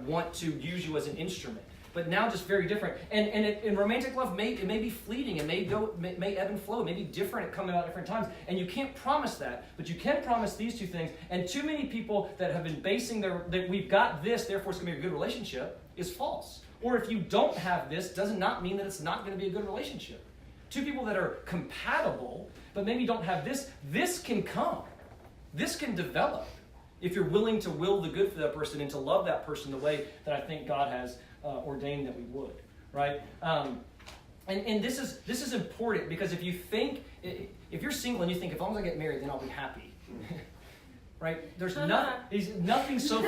want to use you as an instrument. But now just very different. And in romantic love, it may be fleeting. It may ebb and flow. It may be different. It comes out at different times. And you can't promise that. But you can promise these two things. And too many people that have been basing that we've got this, therefore it's going to be a good relationship, is false. Or if you don't have this, does not mean that it's not going to be a good relationship. Two people that are compatible, but maybe don't have this can come. This can develop if you're willing to will the good for that person and to love that person the way that I think God has ordained that we would, right? And this is important because if you're single and you think, as long as I get married, then I'll be happy, right? There's nothing so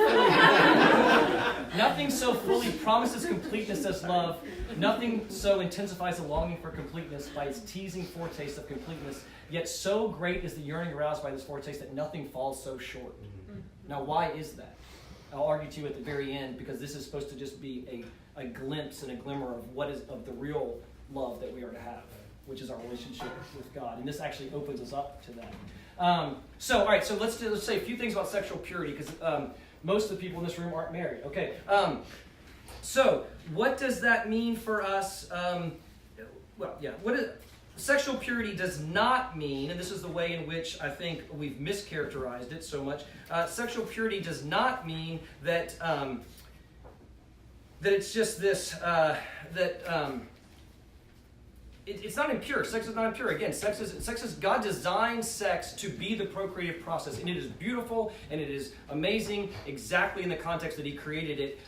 fully promises completeness as love. Nothing so intensifies the longing for completeness by its teasing foretaste of completeness. Yet so great is the yearning aroused by this foretaste that nothing falls so short. Now, why is that? I'll argue to you at the very end, because this is supposed to just be a glimpse and a glimmer of the real love that we are to have, which is our relationship with God. And this actually opens us up to that. All right, so let's say a few things about sexual purity, because most of the people in this room aren't married. Okay, so what does that mean for us? Sexual purity does not mean, and this is the way in which I think we've mischaracterized it so much, sexual purity does not mean that it's just this, it's not impure. Sex is not impure. Again, sex is God designed sex to be the procreative process, and it is beautiful and it is amazing exactly in the context that He created it.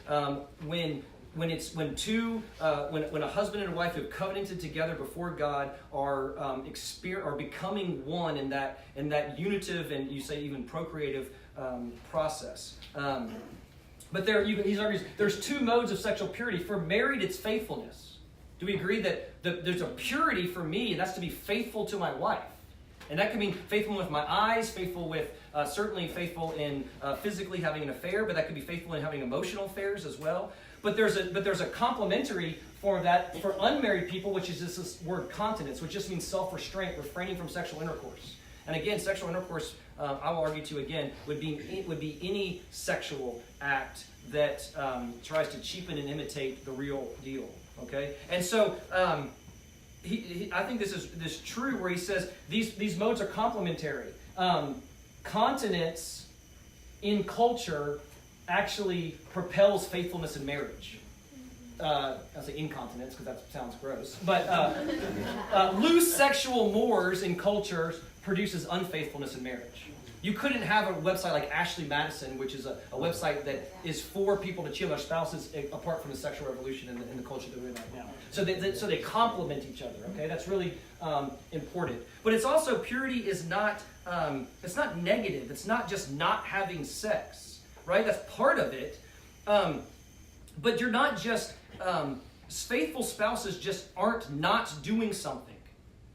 When a husband and a wife who have covenanted together before God are becoming one in that unitive and you say even procreative process. But he argues there's two modes of sexual purity. For married, it's faithfulness. Do we agree that there's a purity for me, and that's to be faithful to my wife? And that can mean faithful with my eyes, faithful with, certainly faithful in physically having an affair, but that could be faithful in having emotional affairs as well. But there's a complementary form of that for unmarried people, which is this word continence, which just means self-restraint, refraining from sexual intercourse. And again, sexual intercourse, I will argue to again, would be any sexual act that tries to cheapen and imitate the real deal. Okay, and so I think this is true where he says these modes are complementary. Continence in culture actually propels faithfulness in marriage. I'll say incontinence because that sounds gross. But loose sexual mores in culture produces unfaithfulness in marriage. You couldn't have a website like Ashley Madison, which is a website that is for people to cheat on their spouses apart from the sexual revolution in the culture that we're in right now. So they complement each other. Okay, that's really important. But it's also purity is not it's not negative. It's not just not having sex, right? That's part of it. But you're not just faithful spouses just aren't not doing something.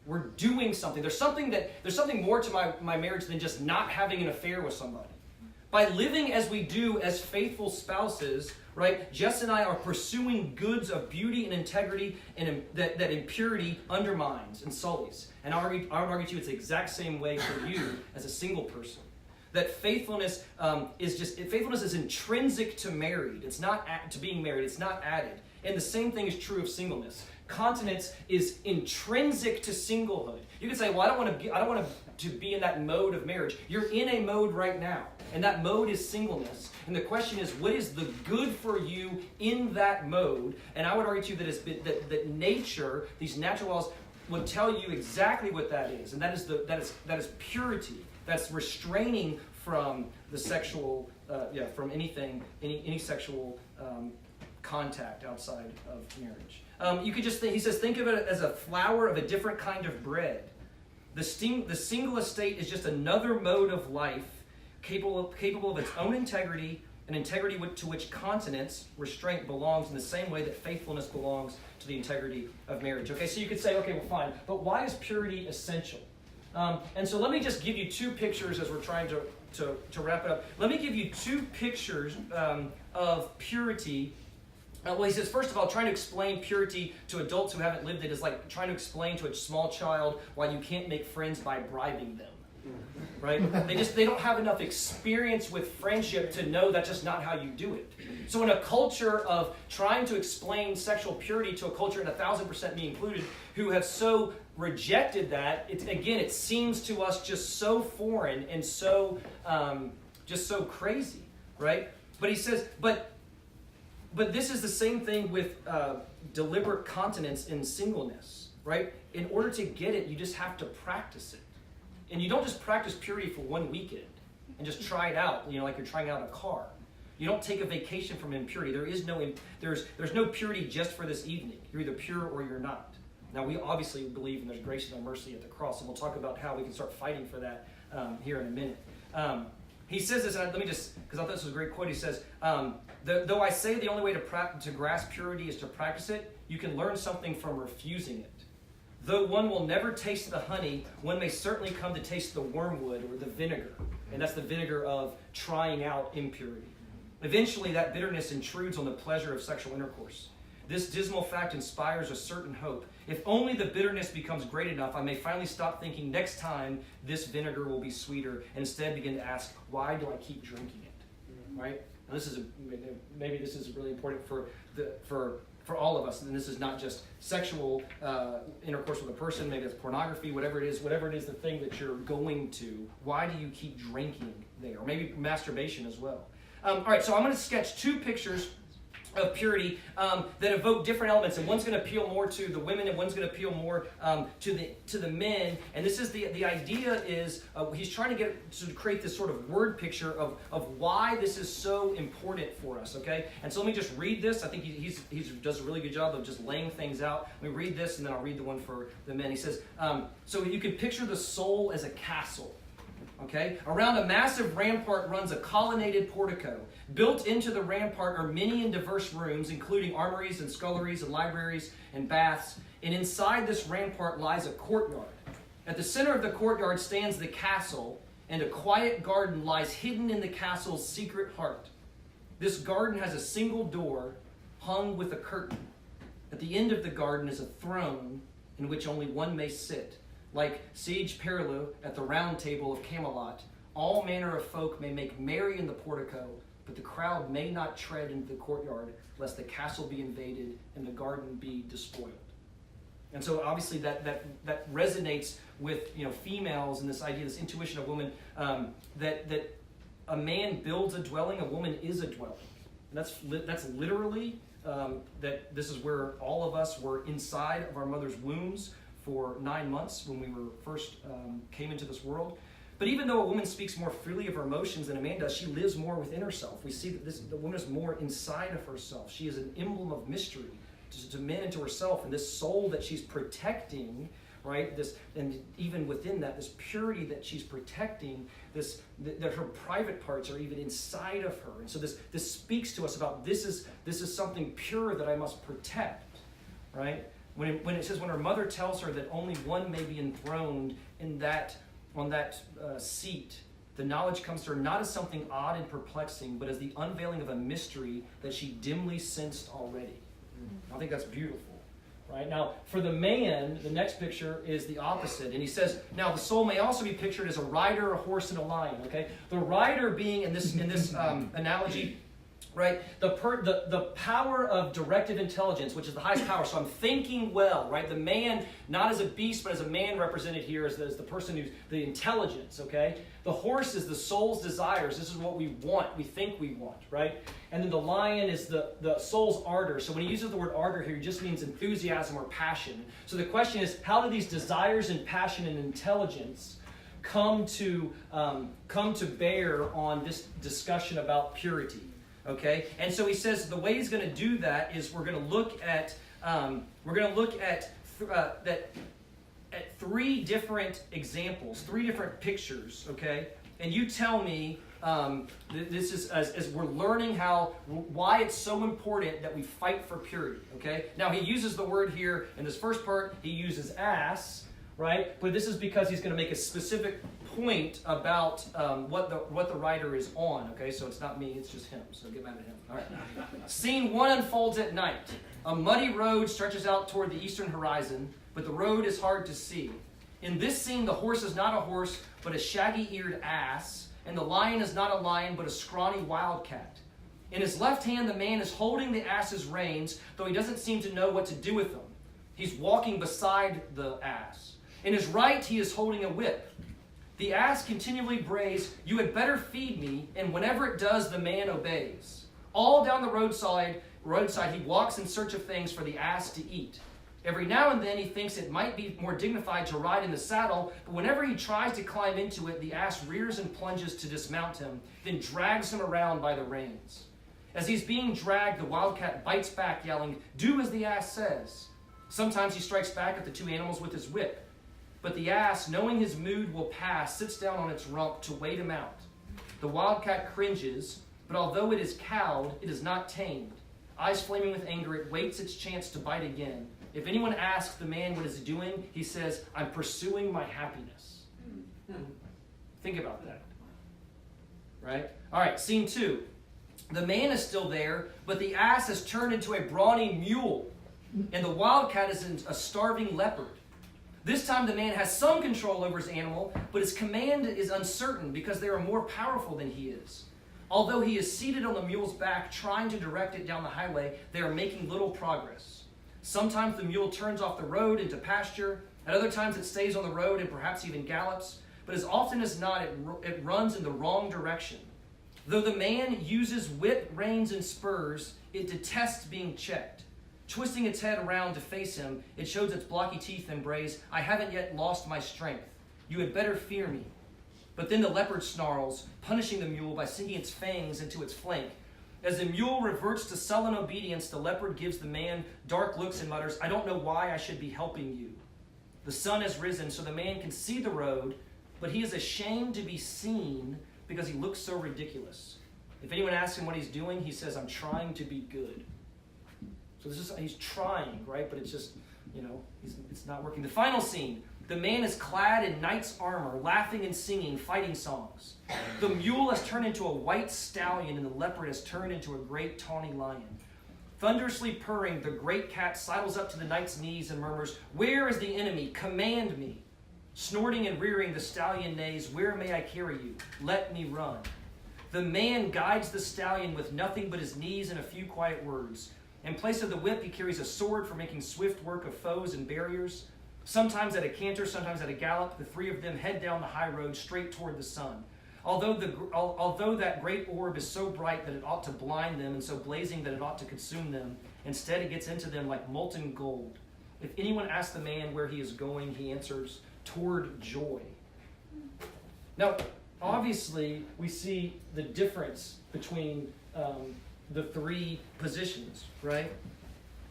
We're doing something. There's something more to my marriage than just not having an affair with somebody. By living as we do as faithful spouses, right? Jess and I are pursuing goods of beauty and integrity, and that impurity undermines and sullies. And I would argue to you it's the exact same way for you as a single person. That faithfulness is intrinsic to married. It's not to being married. It's not added. And the same thing is true of singleness. Continence is intrinsic to singlehood. You can say, "Well, I don't want to be in that mode of marriage." You're in a mode right now, and that mode is singleness. And the question is, what is the good for you in that mode? And I would argue to you that nature, these natural laws, would tell you exactly what that is, and that is purity. That's restraining from the sexual, from any sexual contact outside of marriage. You could just think, he says, think of it as a flour of a different kind of bread. The single estate is just another mode of life capable of its own integrity, an integrity to which continence, restraint, belongs in the same way that faithfulness belongs to the integrity of marriage. Okay, so you could say, okay, well, fine, but why is purity essential? And so let me just give you two pictures as we're trying to wrap it up. Let me give you two pictures of purity. Well, he says, first of all, trying to explain purity to adults who haven't lived it is like trying to explain to a small child why you can't make friends by bribing them. Right? They don't have enough experience with friendship to know that's just not how you do it. So in a culture of trying to explain sexual purity to a culture, and 1,000% me included, who have so rejected that, it seems to us just so foreign and so just so crazy, right? But he says, but this is the same thing with deliberate continence in singleness, right? In order to get it, you just have to practice it. And you don't just practice purity for one weekend and just try it out, like you're trying out a car. You don't take a vacation from impurity. There's no purity just for this evening. You're either pure or you're not. Now, we obviously believe in there's grace and mercy at the cross, and we'll talk about how we can start fighting for that here in a minute. He says this, and let me just, because I thought this was a great quote, he says, though I say the only way to grasp purity is to practice it, you can learn something from refusing it. Though one will never taste the honey, one may certainly come to taste the wormwood or the vinegar. And that's the vinegar of trying out impurity. Eventually, that bitterness intrudes on the pleasure of sexual intercourse. This dismal fact inspires a certain hope. If only the bitterness becomes great enough, I may finally stop thinking next time this vinegar will be sweeter, and instead begin to ask, why do I keep drinking it? Right? Now maybe this is really important for all of us, and this is not just sexual intercourse with a person, maybe it's pornography, whatever it is the thing that you're going to, why do you keep drinking there? Or maybe masturbation as well. All right, so I'm going to sketch two pictures of purity that evoke different elements, and one's going to appeal more to the women, and one's going to appeal more to the men. And this is the idea is he's trying to create this sort of word picture of why this is so important for us. Okay, and so let me just read this. I think he does a really good job of just laying things out. Let me read this, and then I'll read the one for the men. He says, so you can picture the soul as a castle. Okay? Around a massive rampart runs a colonnaded portico. Built into the rampart are many and diverse rooms, including armories and sculleries and libraries and baths. And inside this rampart lies a courtyard. At the center of the courtyard stands the castle, and a quiet garden lies hidden in the castle's secret heart. This garden has a single door hung with a curtain. At the end of the garden is a throne in which only one may sit. Like Sage Perilou at the round table of Camelot, all manner of folk may make merry in the portico, but the crowd may not tread into the courtyard, lest the castle be invaded and the garden be despoiled. And so obviously that resonates with females and this idea, this intuition of woman, that a man builds a dwelling, a woman is a dwelling. And that's literally that this is where all of us were inside of our mother's wombs for 9 months when we were first came into this world. But even though a woman speaks more freely of her emotions than a man does, she lives more within herself. We see that the woman is more inside of herself. She is an emblem of mystery to men and to herself, and this soul that she's protecting, right? This, and even within that, this purity that she's protecting, that her private parts are even inside of her. And so this speaks to us about this is something pure that I must protect, right? When it says when her mother tells her that only one may be enthroned on that seat, the knowledge comes to her not as something odd and perplexing, but as the unveiling of a mystery that she dimly sensed already. I think that's beautiful. Right? Now, for the man, the next picture is the opposite. And he says, now the soul may also be pictured as a rider, a horse, and a lion. Okay? The rider being, in this analogy, right, the power of directive intelligence, which is the highest power. So I'm thinking well, right? The man, not as a beast, but as a man represented here as the person who's the intelligence, okay? The horse is the soul's desires. This is what we want, we think we want, right? And then the lion is the soul's ardor. So when he uses the word ardor here, it just means enthusiasm or passion. So the question is, how do these desires and passion and intelligence come to bear on this discussion about purity? Okay, and so he says the way he's going to do that is we're going to look at three different examples, three different pictures. Okay, and you tell me this is as we're learning why it's so important that we fight for purity. Okay, now he uses the word here in this first part. He uses ass, right? But this is because he's going to make a specific point about what the writer is on. Okay, so it's not me, it's just him. So get mad at him. All right. Scene 1 unfolds at night. A muddy road stretches out toward the eastern horizon, but the road is hard to see. In this scene, the horse is not a horse, but a shaggy-eared ass, and the lion is not a lion, but a scrawny wildcat. In his left hand, the man is holding the ass's reins, though he doesn't seem to know what to do with them. He's walking beside the ass. In his right, he is holding a whip. The ass continually brays, "You had better feed me," and whenever it does, the man obeys. All down the roadside, he walks in search of things for the ass to eat. Every now and then he thinks it might be more dignified to ride in the saddle, but whenever he tries to climb into it, the ass rears and plunges to dismount him, then drags him around by the reins. As he's being dragged, the wildcat bites back, yelling, "Do as the ass says." Sometimes he strikes back at the two animals with his whip. But the ass, knowing his mood will pass, sits down on its rump to wait him out. The wildcat cringes, but although it is cowed, it is not tamed. Eyes flaming with anger, it waits its chance to bite again. If anyone asks the man what is he doing, he says, "I'm pursuing my happiness." Think about that. Right? All right, scene 2. The man is still there, but the ass has turned into a brawny mule, and the wildcat is a starving leopard. This time the man has some control over his animal, but his command is uncertain because they are more powerful than he is. Although he is seated on the mule's back trying to direct it down the highway, they are making little progress. Sometimes the mule turns off the road into pasture. At other times it stays on the road and perhaps even gallops. But as often as not, it runs in the wrong direction. Though the man uses whip, reins, and spurs, it detests being checked. Twisting its head around to face him, it shows its blocky teeth and brays, I haven't yet lost my strength. You had better fear me. But then the leopard snarls, punishing the mule by sinking its fangs into its flank. As the mule reverts to sullen obedience, the leopard gives the man dark looks and mutters, I don't know why I should be helping you. The sun has risen, so the man can see the road, but he is ashamed to be seen because he looks so ridiculous. If anyone asks him what he's doing, he says, I'm trying to be good. So he's trying, right? But it's just, it's not working. The final scene, the man is clad in knight's armor, laughing and singing, fighting songs. The mule has turned into a white stallion, and the leopard has turned into a great tawny lion. Thunderously purring, the great cat sidles up to the knight's knees and murmurs, Where is the enemy? Command me. Snorting and rearing, the stallion neighs, Where may I carry you? Let me run. The man guides the stallion with nothing but his knees and a few quiet words. In place of the whip, he carries a sword for making swift work of foes and barriers. Sometimes at a canter, sometimes at a gallop, the three of them head down the high road straight toward the sun. Although that great orb is so bright that it ought to blind them and so blazing that it ought to consume them, instead it gets into them like molten gold. If anyone asks the man where he is going, he answers, toward joy. Now, obviously, we see the difference between the three positions, right?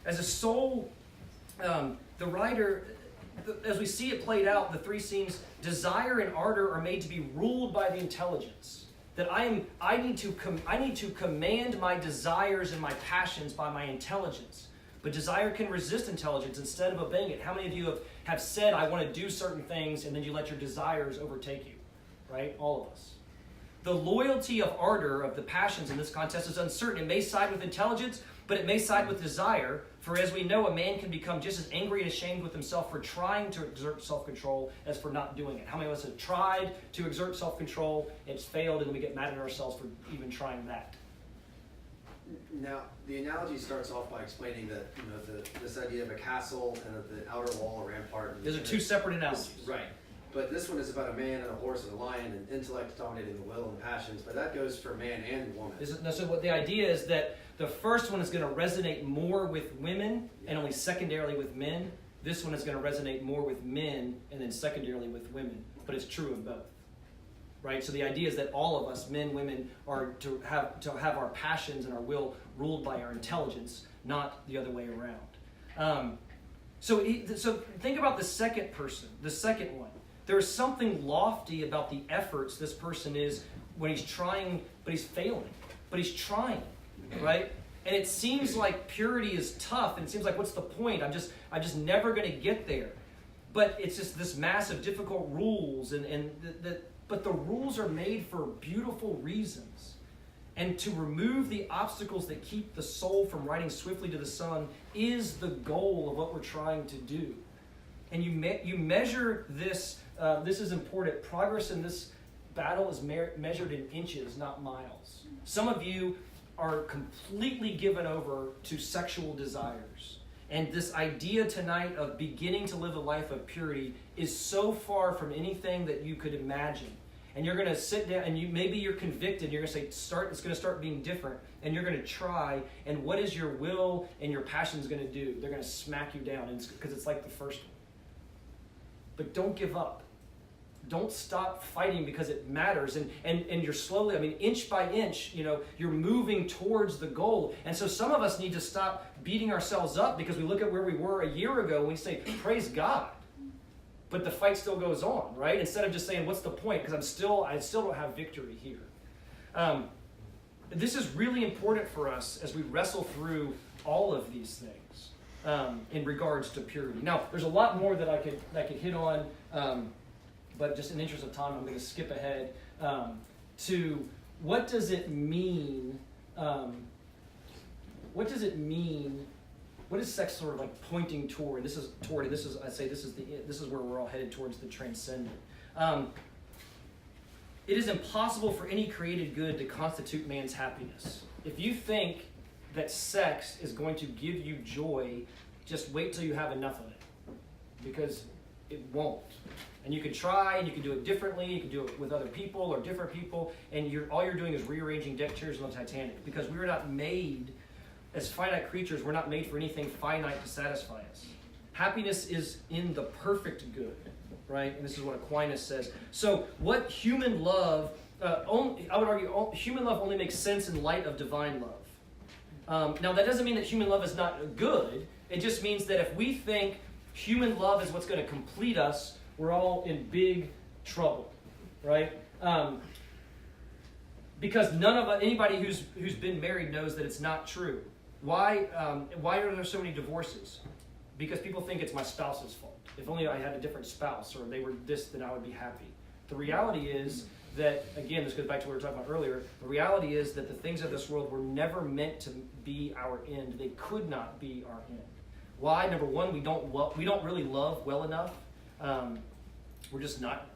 As a soul, the writer, as we see it played out, the three scenes, desire and ardor are made to be ruled by the intelligence. That I need to command my desires and my passions by my intelligence. But desire can resist intelligence instead of obeying it. How many of you have said, I want to do certain things, and then you let your desires overtake you? Right? All of us. The loyalty of ardor, of the passions in this contest, is uncertain. It may side with intelligence, but it may side with desire. For as we know, a man can become just as angry and ashamed with himself for trying to exert self-control as for not doing it. How many of us have tried to exert self-control, it's failed, and then we get mad at ourselves for even trying that? Now, the analogy starts off by explaining that this idea of a castle and of the outer wall, a rampart. Those are two separate analogies. Right. But this one is about a man and a horse and a lion and intellect dominating the will and the passions. But that goes for man and woman. So what the idea is that the first one is going to resonate more with women and only secondarily with men. This one is going to resonate more with men and then secondarily with women. But it's true of both. Right? So the idea is that all of us, men, women, are to have our passions and our will ruled by our intelligence, not the other way around. So think about the second person, the second one. There is something lofty about the efforts this person is when he's trying, but he's failing. But he's trying, right? And it seems like purity is tough, and it seems like, what's the point? I'm just never going to get there. But it's just this massive, difficult rules, but the rules are made for beautiful reasons. And to remove the obstacles that keep the soul from riding swiftly to the sun is the goal of what we're trying to do. And you measure this. This is important. Progress in this battle is measured in inches, not miles. Some of you are completely given over to sexual desires. And this idea tonight of beginning to live a life of purity is so far from anything that you could imagine. And you're going to sit down, and maybe you're convicted. You're going to say, it's going to start being different. And you're going to try. And what is your will and your passions going to do? They're going to smack you down because it's like the first one. But don't give up. Don't stop fighting because it matters. And you're slowly, inch by inch, you're moving towards the goal. And so some of us need to stop beating ourselves up because we look at where we were a year ago and we say, praise God. But the fight still goes on, right? Instead of just saying, what's the point? Because I still don't have victory here. This is really important for us as we wrestle through all of these things in regards to purity. Now, there's a lot more that I could hit on, but just in the interest of time, I'm going to skip ahead to what does it mean? What does it mean? What is sex sort of like pointing toward? This is I'd say this is where we're all headed towards the transcendent. It is impossible for any created good to constitute man's happiness. If you think that sex is going to give you joy, just wait till you have enough of it, because it won't. And you can try, and you can do it differently. You can do it with other people or different people, and all you're doing is rearranging deck chairs on the Titanic, because we were not made as finite creatures. We're not made for anything finite to satisfy us. Happiness is in the perfect good, right? And this is what Aquinas says. So what human love, I would argue, human love only makes sense in light of divine love. Now, that doesn't mean that human love is not good. It just means that if we think human love is what's going to complete us, we're all in big trouble, right? Because anybody who's been married knows that it's not true. Why are there so many divorces? Because people think it's my spouse's fault. If only I had a different spouse, or they were this, then I would be happy. The reality is that, again, this goes back to what we were talking about earlier, the reality is that the things of this world were never meant to be our end. They could not be our end. Why? Number one, we don't really love well enough. We're just not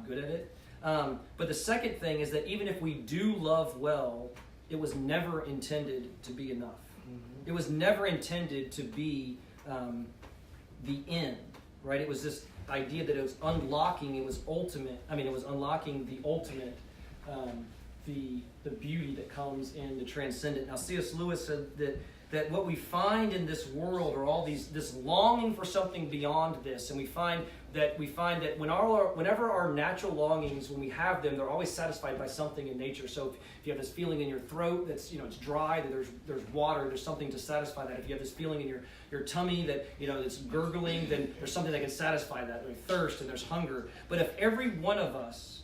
good at it. But the second thing is that even if we do love well, it was never intended to be enough. It was never intended to be the end, right? It was this idea that it was unlocking. It was ultimate. It was unlocking the ultimate, the beauty that comes in the transcendent. Now, C.S. Lewis said that what we find in this world are all this longing for something beyond this, and we find that whenever our natural longings, when we have them, they're always satisfied by something in nature. So if you have this feeling in your throat that's it's dry, that there's water, there's something to satisfy that. If you have this feeling in your tummy that it's gurgling, then there's something that can satisfy that. There's thirst and there's hunger. But if every one of us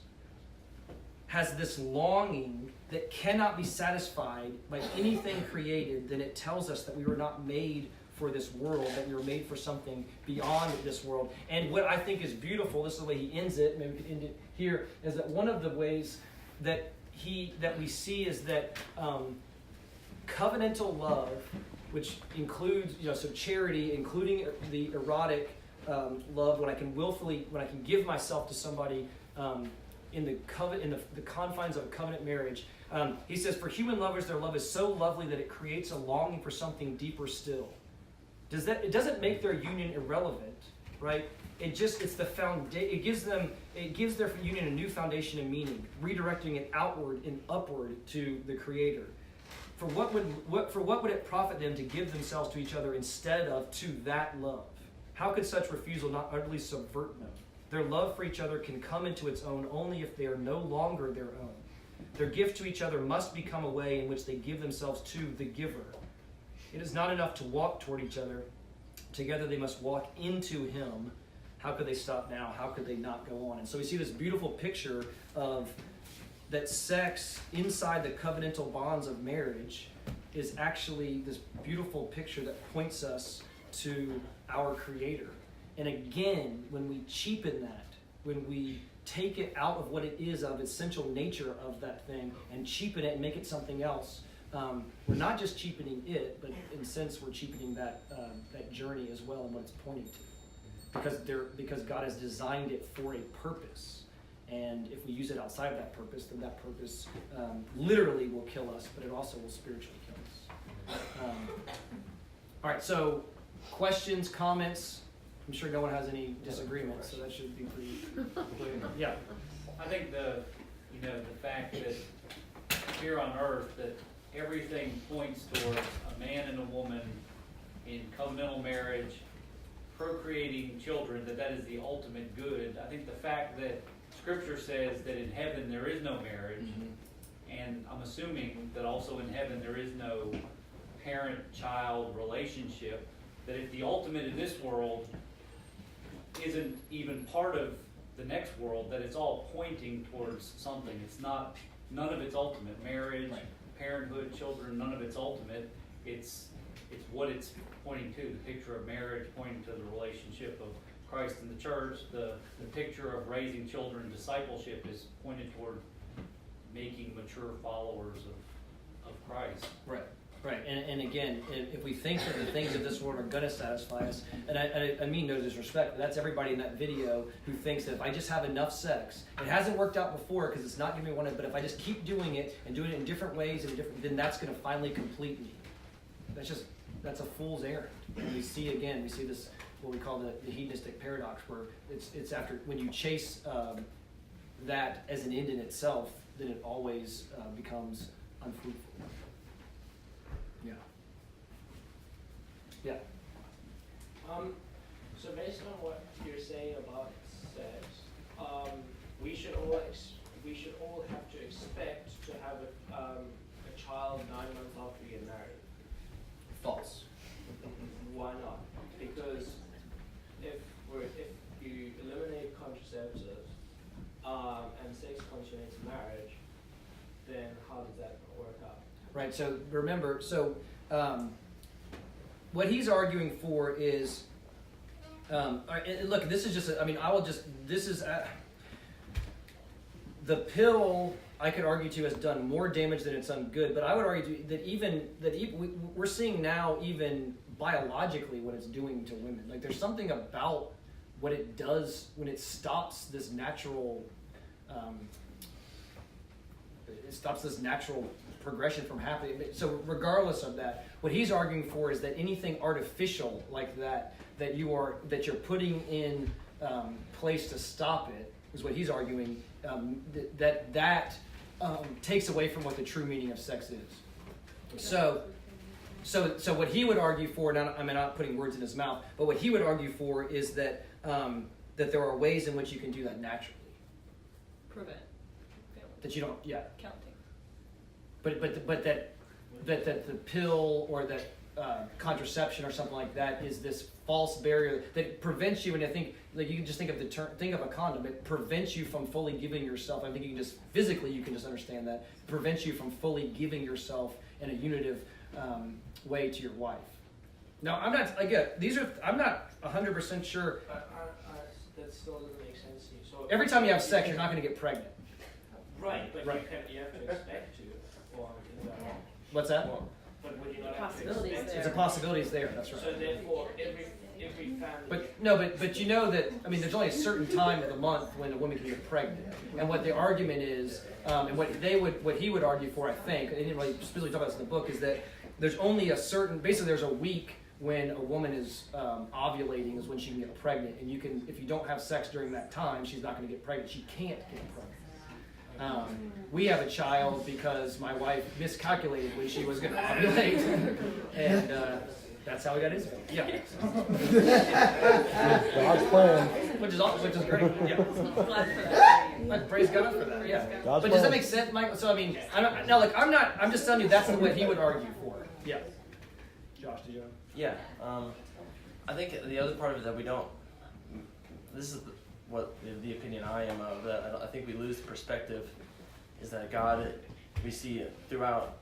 has this longing that cannot be satisfied by anything created, then it tells us that we were not made for this world, that we were made for something beyond this world. And what I think is beautiful, this is the way he ends it, maybe we could end it here, is that one of the ways that we see is that covenantal love, which includes, so charity, including the erotic love, when I can give myself to somebody in the confines of a covenant marriage. He says, for human lovers, their love is so lovely that it creates a longing for something deeper still. It doesn't make their union irrelevant, right? It's the foundation. It gives their union a new foundation and meaning, redirecting it outward and upward to the Creator. For what would it profit them to give themselves to each other instead of to that love? How could such refusal not utterly subvert them? Their love for each other can come into its own only if they are no longer their own. Their gift to each other must become a way in which they give themselves to the giver. It is not enough to walk toward each other. Together they must walk into Him. How could they stop now? How could they not go on? And so we see this beautiful picture of that sex inside the covenantal bonds of marriage is actually this beautiful picture that points us to our Creator. And again, when we cheapen that, when we take it out of what it is, of essential nature of that thing, and cheapen it and make it something else, we're not just cheapening it, but in a sense we're cheapening that journey as well and what it's pointing to. Because God has designed it for a purpose. And if we use it outside of that purpose, then that purpose literally will kill us, but it also will spiritually kill us. All right, so questions, comments? I'm sure no one has any disagreements, so that should be pretty clear. Yeah. I think the fact that here on earth that everything points towards a man and a woman in covenantal marriage, procreating children, that is the ultimate good. I think the fact that Scripture says that in heaven there is no marriage, and I'm assuming that also in heaven there is no parent-child relationship, that if the ultimate in this world isn't even part of the next world, that it's all pointing towards something. None of it's ultimate. Marriage, right. Parenthood, children, none of it's ultimate. It's what it's pointing to. The picture of marriage pointing to the relationship of Christ and the church. The picture of raising children, discipleship, is pointed toward making mature followers of Christ. Right. Right, and again, if we think that the things of this world are going to satisfy us, and I mean no disrespect, but that's everybody in that video who thinks that if I just have enough sex, it hasn't worked out before because it's not giving me one, but if I just keep doing it and doing it in different ways, then that's going to finally complete me. That's a fool's errand. And we see this what we call the hedonistic paradox, where it's after when you chase that as an end in itself, then it always becomes unfruitful. Yeah. Yeah. So based on what you're saying about sex, we should all have to expect to have a child 9 months after we get married. False. Why not? Because if you eliminate contraceptives and sex consummates marriage, then how does that work out? Right. So remember. So what he's arguing for is. And look, this is just. This is. The pill, I could argue to, has done more damage than it's done good. But I would argue that we're seeing now, even biologically, what it's doing to women. Like, there's something about what it does when it stops this natural. It stops this natural progression from happening. So regardless of that, what he's arguing for is that anything artificial like that you're putting in place to stop it is what he's arguing. That takes away from what the true meaning of sex is. So what he would argue for, now I'm not putting words in his mouth, but what he would argue for is that that there are ways in which you can do that naturally. Prevent. That you don't, yeah. Counting. But that the pill or that contraception or something like that is this false barrier that prevents you. And I think, like, you can just think of a condom. It prevents you from fully giving yourself. I think you can just physically, you can just understand that. It prevents you from fully giving yourself in a unitive way to your wife. Now, I'm not 100% sure. That still doesn't make sense to me. So Every time you have sex, you're not going to get pregnant. Right, but Right. you have to expect to. Or is that wrong? What's that? But would you not have to Possibilities expect there. It's a possibility. It's there. That's right. So therefore, every family. But you know that, I mean, there's only a certain time of the month when a woman can get pregnant, and what the argument is, and what he would argue for, I think, and he didn't really specifically talk about this in the book, is that there's only a certain, basically there's a week when a woman is ovulating is when she can get pregnant, and if you don't have sex during that time, she's not going to get pregnant. She can't get pregnant. We have a child because my wife miscalculated when she was going to ovulate, and that's how we got into it. Yeah. God's plan. Which is great. Yeah. Glad for that. But praise God for that. Yeah. God's But does that plan. make sense, Michael? So I mean, I'm just telling you that's what he would argue for. Yeah. Josh, did you? Yeah, I think the other part of it that we don't, this is what the opinion I am of, that I think we lose perspective, is that God, we see throughout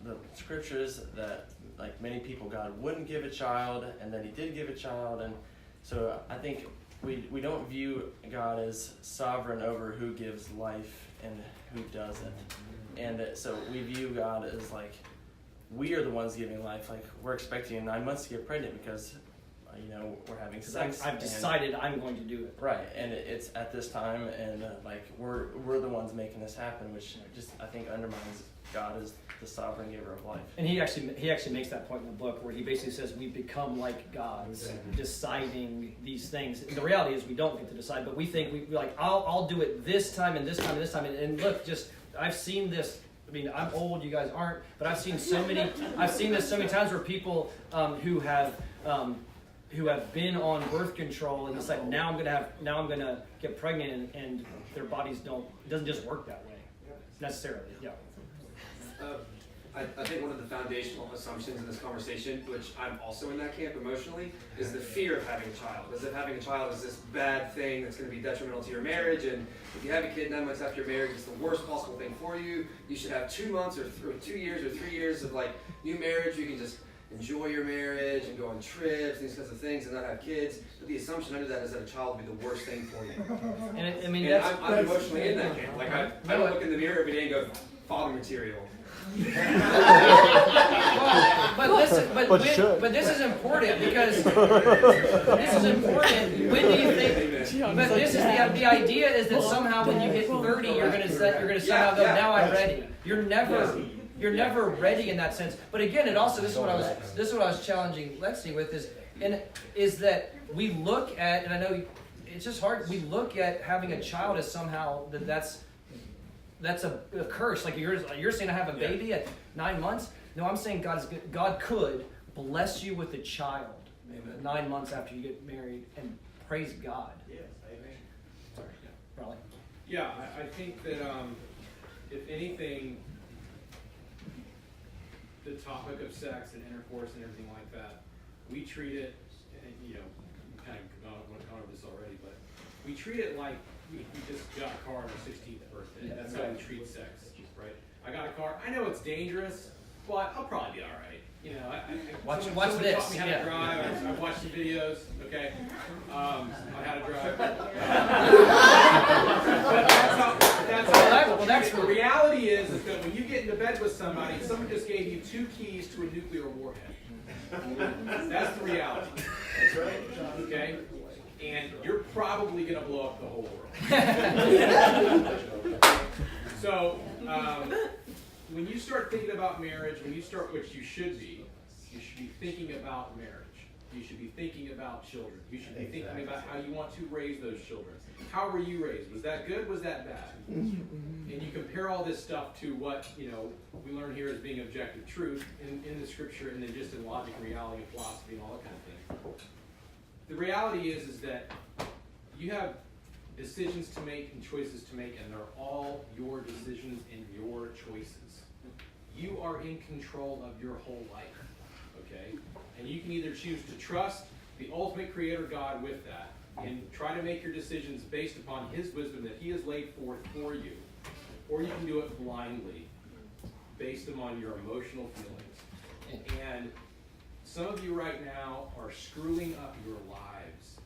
the scriptures that, like, many people, God wouldn't give a child, and then he did give a child, and so I think we don't view God as sovereign over who gives life and who doesn't, and so we view God as, like, we are the ones giving life. Like, we're expecting in 9 months to get pregnant because, we're having sex. I've decided I'm going to do it. Right, and it's at this time, and we're the ones making this happen, which just, I think, undermines God as the sovereign giver of life. And he actually makes that point in the book where he basically says we become like gods, deciding these things. And the reality is we don't get to decide, but we think we like I'll do it this time and this time and this time. And look, I've seen this. I mean, I'm old, you guys aren't, but I've seen this so many times where people who have been on birth control and it's like now I'm gonna get pregnant and their bodies it doesn't just work that way necessarily. Yeah. I think one of the foundational assumptions in this conversation, which I'm also in that camp emotionally, is the fear of having a child. As if having a child is this bad thing that's going to be detrimental to your marriage, and if you have a kid 9 months after your marriage, it's the worst possible thing for you. You should have 2 months or 2 years or 3 years of like new marriage. You can just enjoy your marriage and go on trips and these kinds of things and not have kids. But the assumption under that is that a child will be the worst thing for you. And I'm emotionally in that camp. Like I don't look in the mirror every day and go, father material. But this is important because this is important. When do you think? But this is the idea is that somehow when you hit 30, you're gonna somehow go, now I'm ready. You're never ready in that sense. But again, it also this is what I was challenging Lexi with is And is that we look at, and I know it's just hard, we look at having a child as somehow that's a curse. Like you're saying I have a baby at 9 months. No, I'm saying God could bless you with a child 9 months after you get married, and praise God. Yes, amen. Sorry, Raleigh. Yeah, I think that if anything, the topic of sex and intercourse and everything like that, we treat it, and we kind of gone over this already, but we treat it like we just got a car on our 16th birthday. Yeah, That's how we treat sex, right? I got a car. I know it's dangerous, but I'll probably be all right. Watch someone this. taught me how to drive. I've watched some videos. Okay, on how to drive. But that's the reality is that when you get into bed with somebody, someone just gave you 2 keys to a nuclear warhead. That's the reality. That's right. Okay, and you're probably going to blow up the whole world. So, when you start thinking about marriage, which you should be thinking about marriage. You should be thinking about children. You should be thinking about how you want to raise those children. How were you raised? Was that good? Was that bad? And you compare all this stuff to what we learn here as being objective truth in the scripture, and then just in logic and reality and philosophy and all that kind of thing. The reality is that you have decisions to make and choices to make, and they're all your decisions and your choices. You are in control of your whole life, okay? And you can either choose to trust the ultimate creator God with that and try to make your decisions based upon his wisdom that he has laid forth for you, or you can do it blindly based upon your emotional feelings. And some of you right now are screwing up your lives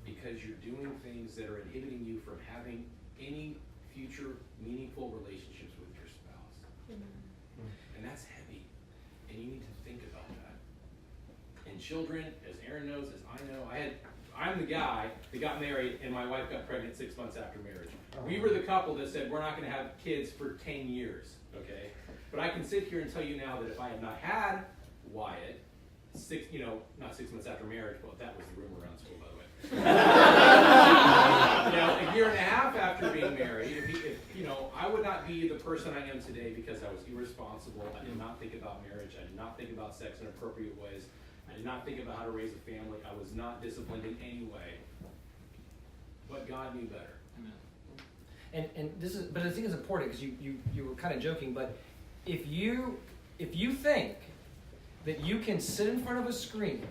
because you're doing things that are inhibiting you from having any future meaningful relationships with your spouse. And that's heavy, and you need to think about that. And children, as Aaron knows, as I know, I'm the guy that got married and my wife got pregnant 6 months after marriage. We were the couple that said we're not going to have kids for 10 years, okay? But I can sit here and tell you now that if I had not had Wyatt, not 6 months after marriage, but that was the rumor around school, by the way. A year and a half after being married, I would not be the person I am today because I was irresponsible. I did not think about marriage. I did not think about sex in appropriate ways. I did not think about how to raise a family. I was not disciplined in any way. But God knew better. Amen. And but I think it's important because you were kind of joking, but if you think that you can sit in front of a screen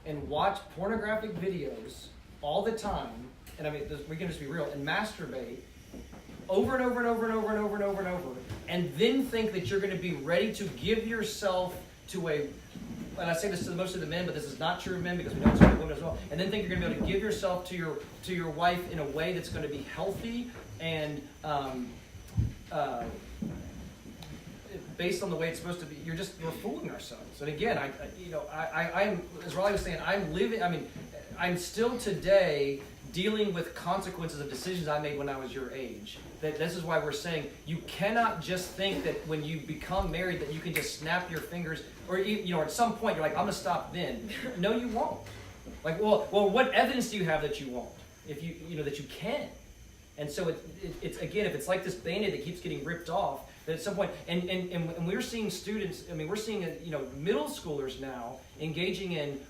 and watch pornographic videos all the time, and we can just be real, and masturbate over and over and over and over and over and over and over, and then think that you're going to be ready to give yourself to and I say this to most of the men, but this is not true of men because we know it's true of women as well, and then think you're going to be able to give yourself to your wife in a way that's going to be healthy and based on the way it's supposed to be, we're fooling ourselves. And again, I'm as Raleigh was saying, I'm still today dealing with consequences of decisions I made when I was your age. That this is why we're saying you cannot just think that when you become married that you can just snap your fingers, or at some point you're like, I'm gonna stop then. No, you won't. Like, well, what evidence do you have that you won't? If that you can. And so it's again, if it's like this Band-Aid that keeps getting ripped off, that at some point, and we're seeing students, we're seeing middle schoolers now engaging in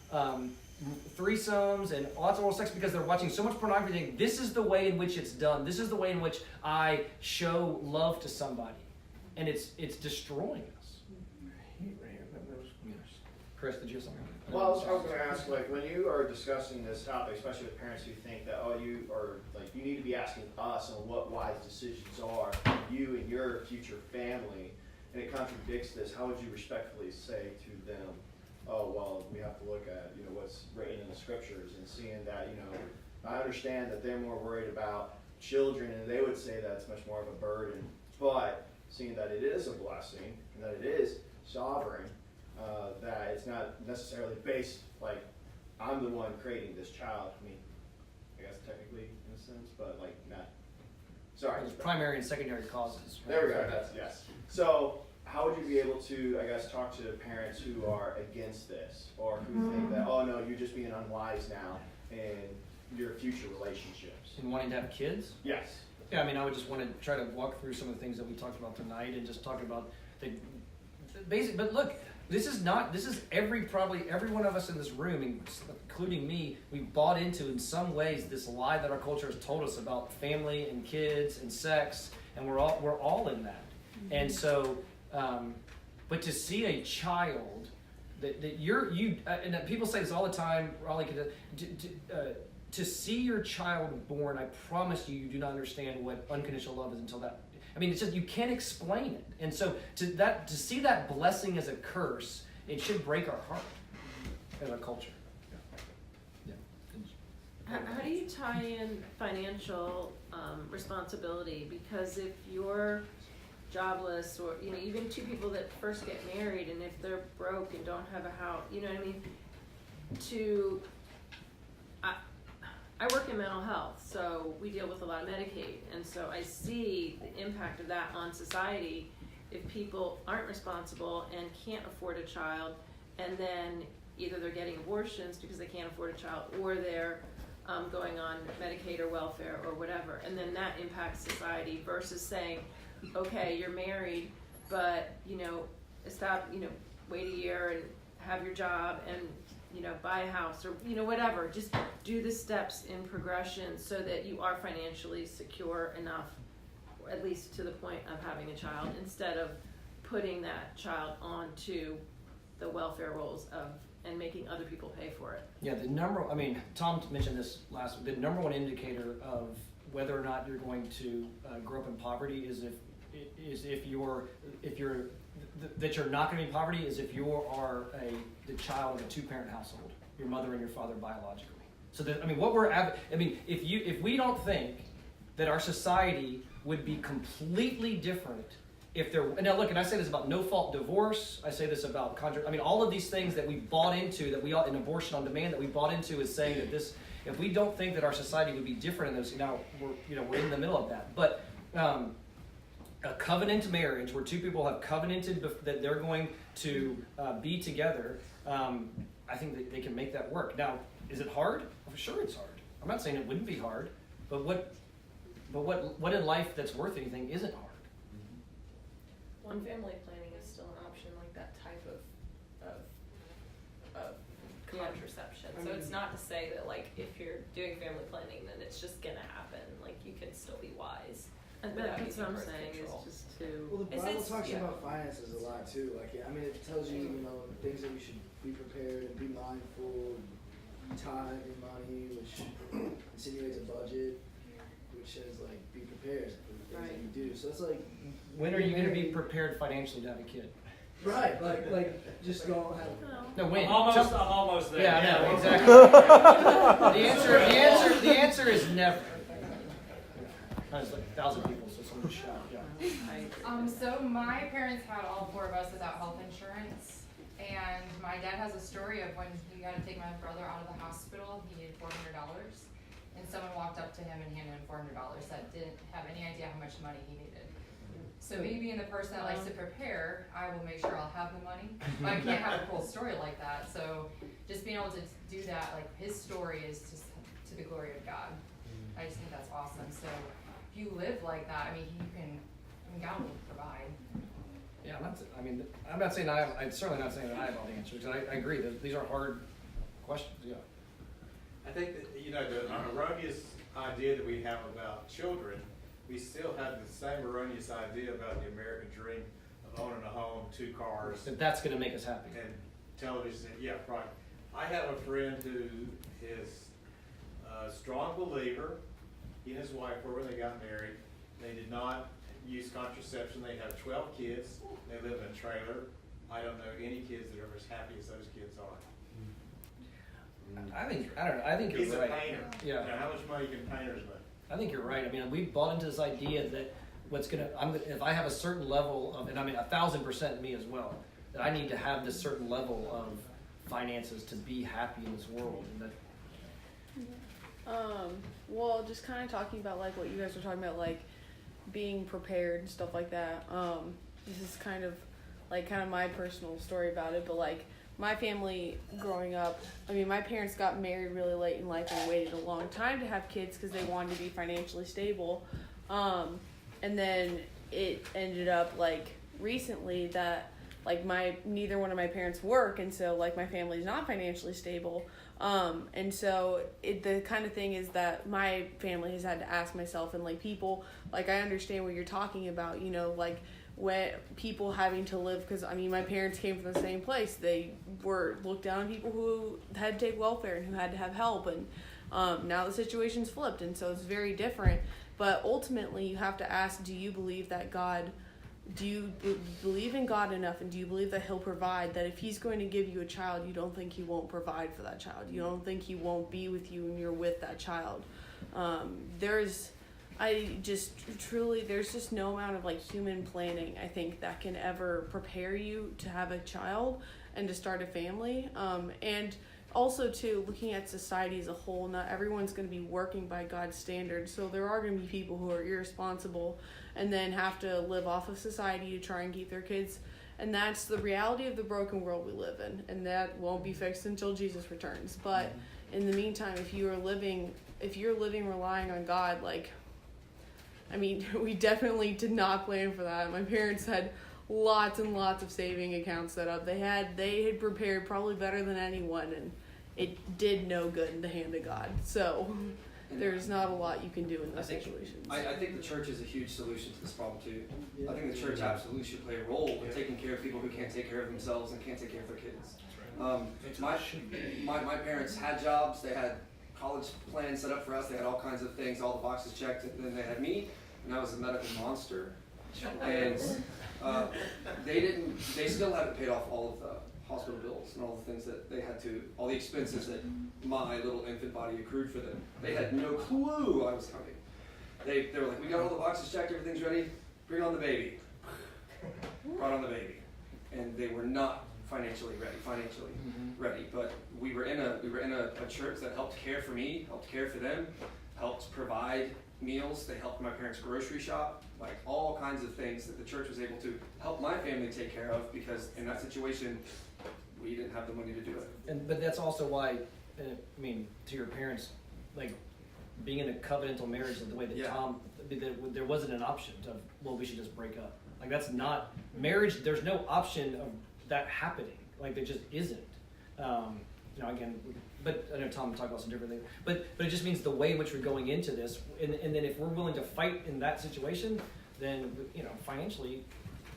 threesomes and lots of oral sex because they're watching so much pornography. Thinking, this is the way in which it's done. This is the way in which I show love to somebody, and it's destroying us. Chris, did you have something? Well, I was going to ask, when you are discussing this topic, especially with parents who think that, you need to be asking us on what wise decisions are for you and your future family, and it contradicts this, how would you respectfully say to them, we have to look at, what's written in the scriptures, and seeing that, I understand that they're more worried about children, and they would say that's much more of a burden, but seeing that it is a blessing, and that it is sovereign, that it's not necessarily based, I'm the one creating this child. I guess technically in a sense, but not. Sorry. There's primary and secondary causes. Right? There we go. Yes. So, how would you be able to, I guess, talk to parents who are against this, or who think that, oh no, you're just being unwise now in your future relationships? And wanting to have kids? Yes. Yeah, I mean, I would just want to try to walk through some of the things that we talked about tonight, and just talk about the basic. But look, this is probably every one of us in this room, including me, we bought into in some ways this lie that our culture has told us about family and kids and sex, and we're all in that. And so, but to see a child that and that people say this all the time, Raleigh, to see your child born, I promise you, you do not understand what unconditional love is until that. I mean, it's just, you can't explain it. And so to see that blessing as a curse, it should break our heart as a culture. Yeah. How do you tie in financial responsibility? Because if you're jobless, or even two people that first get married, and if they're broke and don't have a house, you know what I mean? I work in mental health, so we deal with a lot of Medicaid, and so I see the impact of that on society if people aren't responsible and can't afford a child, and then either they're getting abortions because they can't afford a child, or they're going on Medicaid or welfare or whatever, and then that impacts society versus saying, okay, you're married, but wait a year and have your job and buy a house or whatever. Just do the steps in progression so that you are financially secure enough, at least to the point of having a child, instead of putting that child onto the welfare rolls and making other people pay for it. Yeah, Tom mentioned this last week. The number one indicator of whether or not you're going to grow up in poverty is if you're not going to be in poverty is if you are the child of a two-parent household, your mother and your father biologically. So if we don't think that our society would be completely different if there. Now look, and I say this about no-fault divorce. I say this about all of these things that we bought into, that we all, in abortion on demand, that we bought into, is saying that this. If we don't think that our society would be different in those, now we're in the middle of that, but. A covenant marriage where two people have covenanted that they're going to be together, I think that they can make that work. Now, is it hard? Well, sure it's hard. I'm not saying it wouldn't be hard, but what in life that's worth anything isn't hard? One family planning is still an option, like that type of contraception. So it's not to say that if you're doing family planning, then it's just gonna happen. You can still be wise. That's what I'm saying. It's just Well, the Bible talks about finances a lot too. It tells you, things that we should be prepared and be mindful. And tithe your money, which insinuates a budget, which says be prepared for the things that you do. So it's when are you going to be prepared financially to have a kid? Right, just go have. No, when? I'm almost there. Yeah, I know, exactly. The answer is never. There's 1,000 people, so someone shout. Yeah. So my parents had all four of us without health insurance, and my dad has a story of when he had to take my brother out of the hospital. He needed $400, and someone walked up to him and handed him $400 that didn't have any idea how much money he needed. So me being the person that likes to prepare, I will make sure I'll have the money, but I can't have a full story like that. So just being able to do that, his story is just to the glory of God. I just think that's awesome. So if you live like that, God will provide. Yeah, I'm not saying I'm certainly not saying that I have all the answers. I agree that these are hard questions. Yeah. I think that the erroneous idea that we have about children, we still have the same erroneous idea about the American dream of owning a home, 2 cars. That's going to make us happy. And television. Yeah, right. I have a friend who is a strong believer. He and his wife were when they got married. They did not use contraception. They have 12 kids. They live in a trailer. I don't know any kids that are as happy as those kids are. I think you're He's right. a painter. Yeah. How much money can painters make? I think you're right. We bought into this idea that if I have a certain level of, and 1,000% me as well, that I need to have this certain level of finances to be happy in this world. And that, well, just kind of talking about what you guys were talking about, being prepared and stuff like that. This is kind of like kind of my personal story about it, but like my family growing up, I mean, my parents got married really late in life and waited a long time to have kids because they wanted to be financially stable. And then it ended up like recently that like neither one of my parents work, and so like my family's not financially stable. And so the kind of thing is that my family has had to ask myself and like people, like I understand what you're talking about, you know, like when people having to live, because I mean my parents came from the same place. They were looked down on people who had to take welfare and who had to have help, and now the situation's flipped, and so it's very different. But ultimately you have to ask, do you believe that do you believe in God enough, and do you believe that he'll provide, that if he's going to give you a child, you don't think he won't provide for that child? You don't think he won't be with you when you're with that child? There's just no amount of like human planning, I think, that can ever prepare you to have a child and to start a family. And also too, looking at society as a whole, not everyone's going to be working by God's standards. So there are going to be people who are irresponsible and then have to live off of society to try and keep their kids. And that's the reality of the broken world we live in. And that won't be fixed until Jesus returns. But in the meantime, if you're living relying on God, like, I mean, we definitely did not plan for that. My parents had lots and lots of saving accounts set up. They had prepared probably better than anyone, and it did no good in the hand of God. So there's not a lot you can do in those situations. I think the church is a huge solution to this problem too. I think the church absolutely should play a role in taking care of people who can't take care of themselves and can't take care of their kids. My parents had jobs. They had college plans set up for us. They had all kinds of things, all the boxes checked, and then they had me, and I was a medical monster. And they still haven't paid off all of the hospital bills and all the things that they had to, all the expenses that my little infant body accrued for them. They had no clue I was coming. They were like, we got all the boxes checked, everything's ready, bring on the baby. Brought on the baby. And they were not financially ready. But we were in a church that helped care for me, helped care for them, helped provide meals. They helped my parents grocery shop, like all kinds of things that the church was able to help my family take care of, because in that situation we didn't have the money to do it. But that's also why, I mean, to your parents, like being in a covenantal marriage the way that Tom, there wasn't an option of, well, we should just break up. Like that's not marriage. There's no option of that happening. Like there just isn't. Again, but I know Tom talked about some different things. But it just means the way in which we're going into this, and then if we're willing to fight in that situation, then financially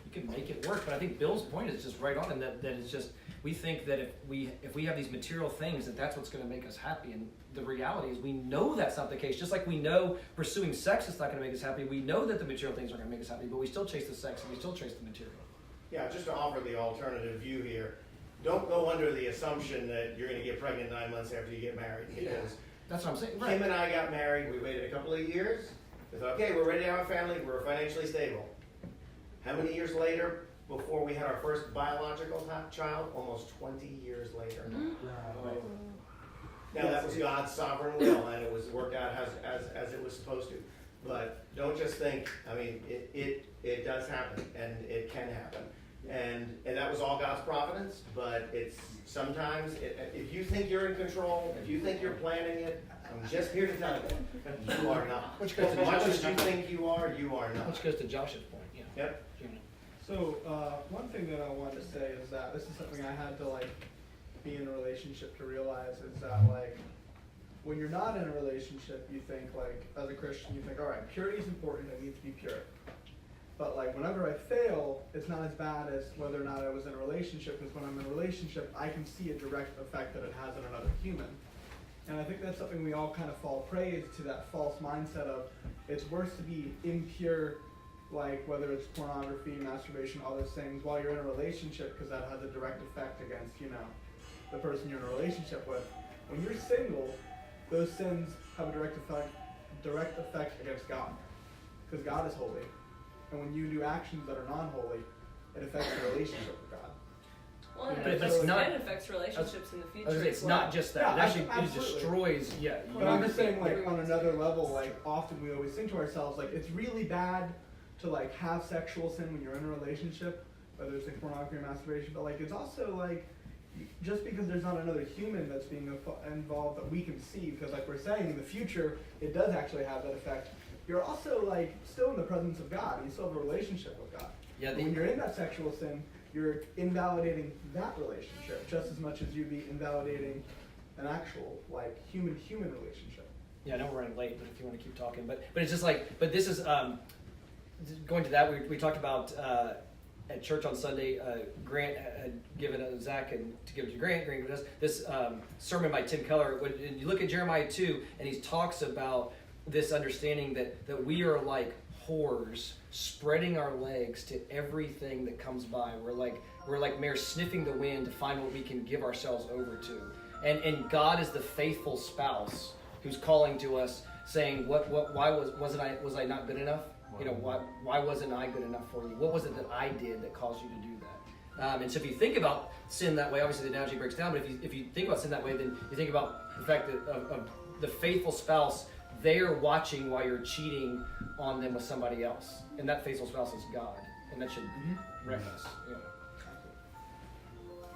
you can make it work. But I think Bill's point is just right on, and that it's just, we think that if we have these material things, that's what's going to make us happy. And the reality is we know that's not the case. Just like we know pursuing sex is not going to make us happy, we know that the material things aren't going to make us happy, but we still chase the sex and we still chase the material. Yeah, just to offer the alternative view here, don't go under the assumption that you're going to get pregnant 9 months after you get married. Because that's what I'm saying. Right. Kim and I got married, we waited a couple of years. We thought, okay, we're ready to have a family, we're financially stable. How many years later before we had our first biological child? Almost 20 years later. Right. Now that was God's sovereign will, and it was worked out as it was supposed to. But don't just think, I mean, it does happen, and it can happen. And that was all God's providence, but it's sometimes, if you think you're in control, if you think you're planning it, I'm just here to tell you, you are not. As much as you think you are not. Which goes to Josh's point, Yep. So, one thing that I wanted to say is that this is something I had to, be in a relationship to realize, is that, when you're not in a relationship, you think, as a Christian, you think, all right, purity is important, I need to be pure. But whenever I fail, it's not as bad as whether or not I was in a relationship, because when I'm in a relationship, I can see a direct effect that it has on another human. And I think that's something we all kind of fall prey to, that false mindset of it's worse to be impure, whether it's pornography, masturbation, all those things, while you're in a relationship, because that has a direct effect against, the person you're in a relationship with. When you're single, those sins have a direct effect against God, because God is holy. And when you do actions that are non-holy, it affects your relationship with God. Well, but it's not, it affects relationships in the future. It's not just that. Yeah, it destroys. Yeah. But I'm just saying, on another level, often we always think to ourselves, it's really bad to have sexual sin when you're in a relationship, whether it's like pornography or masturbation, but like it's also like just because there's not another human that's being involved that we can see, because like we're saying, in the future, it does actually have that effect. You're also like still in the presence of God. You still have a relationship with God. Yeah, when you're in that sexual sin, you're invalidating that relationship just as much as you'd be invalidating an actual like human relationship. Yeah, I know we're running late, but if you want to keep talking, but it's just like, but this is going to that. We talked about at church on Sunday. Grant had given Zach and to give it to Grant. Grant given us this sermon by Tim Keller. When you look at Jeremiah 2, and he talks about this understanding that we are like whores spreading our legs to everything that comes by. We're like mares sniffing the wind to find what we can give ourselves over to. And God is the faithful spouse who's calling to us, saying, why was I not good enough? You know, why wasn't I good enough for you? What was it that I did that caused you to do that? And so if you think about sin that way, obviously the analogy breaks down, but if you think about sin that way, then you think about the fact that of the faithful spouse, they are watching while you're cheating on them with somebody else. And that faithful spouse is God. And that should wreck us. Yeah.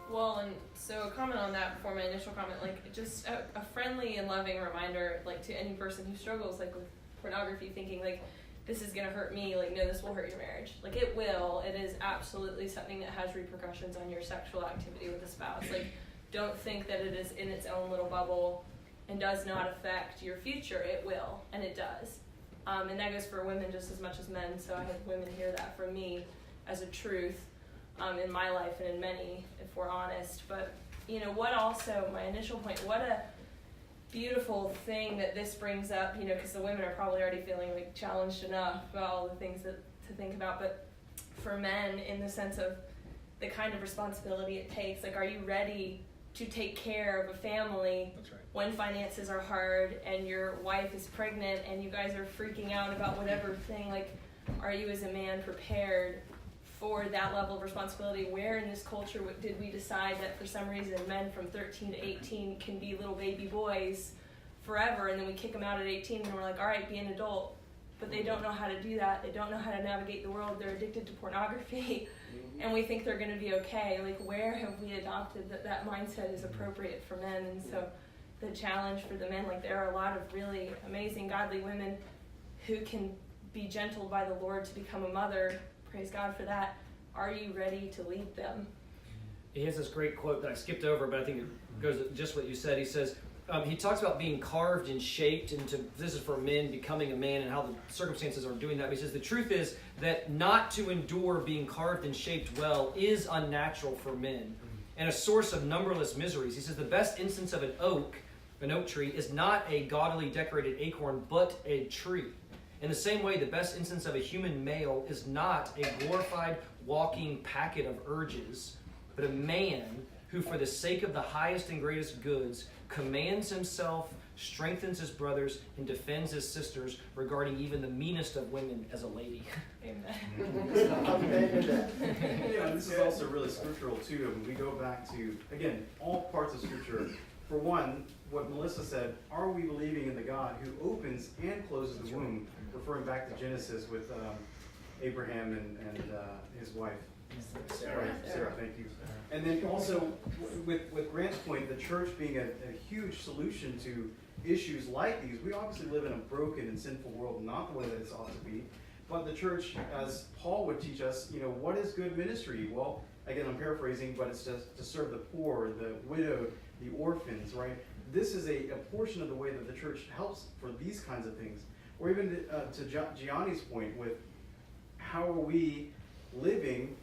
Well, and so a comment on that before my initial comment, like just a friendly and loving reminder, like to any person who struggles like with pornography, thinking like, this is going to hurt me, like, no, this will hurt your marriage. Like, it will. It is absolutely something that has repercussions on your sexual activity with a spouse. Like, don't think that it is in its own little bubble and does not affect your future. It will, and it does. And that goes for women just as much as men, so I have women hear that from me as a truth in my life and in many, if we're honest. But, you know, what also, my initial point, what a beautiful thing that this brings up, you know, because the women are probably already feeling like challenged enough about all the things to think about, but for men, in the sense of the kind of responsibility it takes, like, are you ready to take care of a family when finances are hard and your wife is pregnant and you guys are freaking out about whatever thing? Like, are you as a man prepared for that level of responsibility? Where in this culture did we decide that for some reason men from 13 to 18 can be little baby boys forever, and then we kick them out at 18 and we're like, all right, be an adult. But they don't know how to do that. They don't know how to navigate the world. They're addicted to pornography and we think they're going to be okay. Like, where have we adopted that mindset is appropriate for men? And so the challenge for the men, like, there are a lot of really amazing godly women who can be gentled by the Lord to become a mother. Praise God for that. Are you ready to lead them? He has this great quote that I skipped over, but I think it goes just what you said. He says, he talks about being carved and shaped into, this is for men becoming a man and how the circumstances are doing that. But he says the truth is that not to endure being carved and shaped well is unnatural for men and a source of numberless miseries. He says the best instance of an oak tree, is not a gaudily decorated acorn, but a tree. In the same way, the best instance of a human male is not a glorified walking packet of urges, but a man who, for the sake of the highest and greatest goods, commands himself, strengthens his brothers, and defends his sisters, regarding even the meanest of women as a lady. Amen. Yeah, and this is also really scriptural too. When we go back to, again, all parts of scripture. For one, what Melissa said, are we believing in the God who opens and closes the womb, referring back to Genesis with Abraham and his wife. Sarah, thank you. And then also, with Grant's point, the church being a huge solution to issues like these. We obviously live in a broken and sinful world, not the way that it's ought to be. But the church, as Paul would teach us, you know, what is good ministry? Well, again, I'm paraphrasing, but it's just to serve the poor, the widowed, the orphans, right? This is a portion of the way that the church helps for these kinds of things. Or even to Gianni's point with how are we living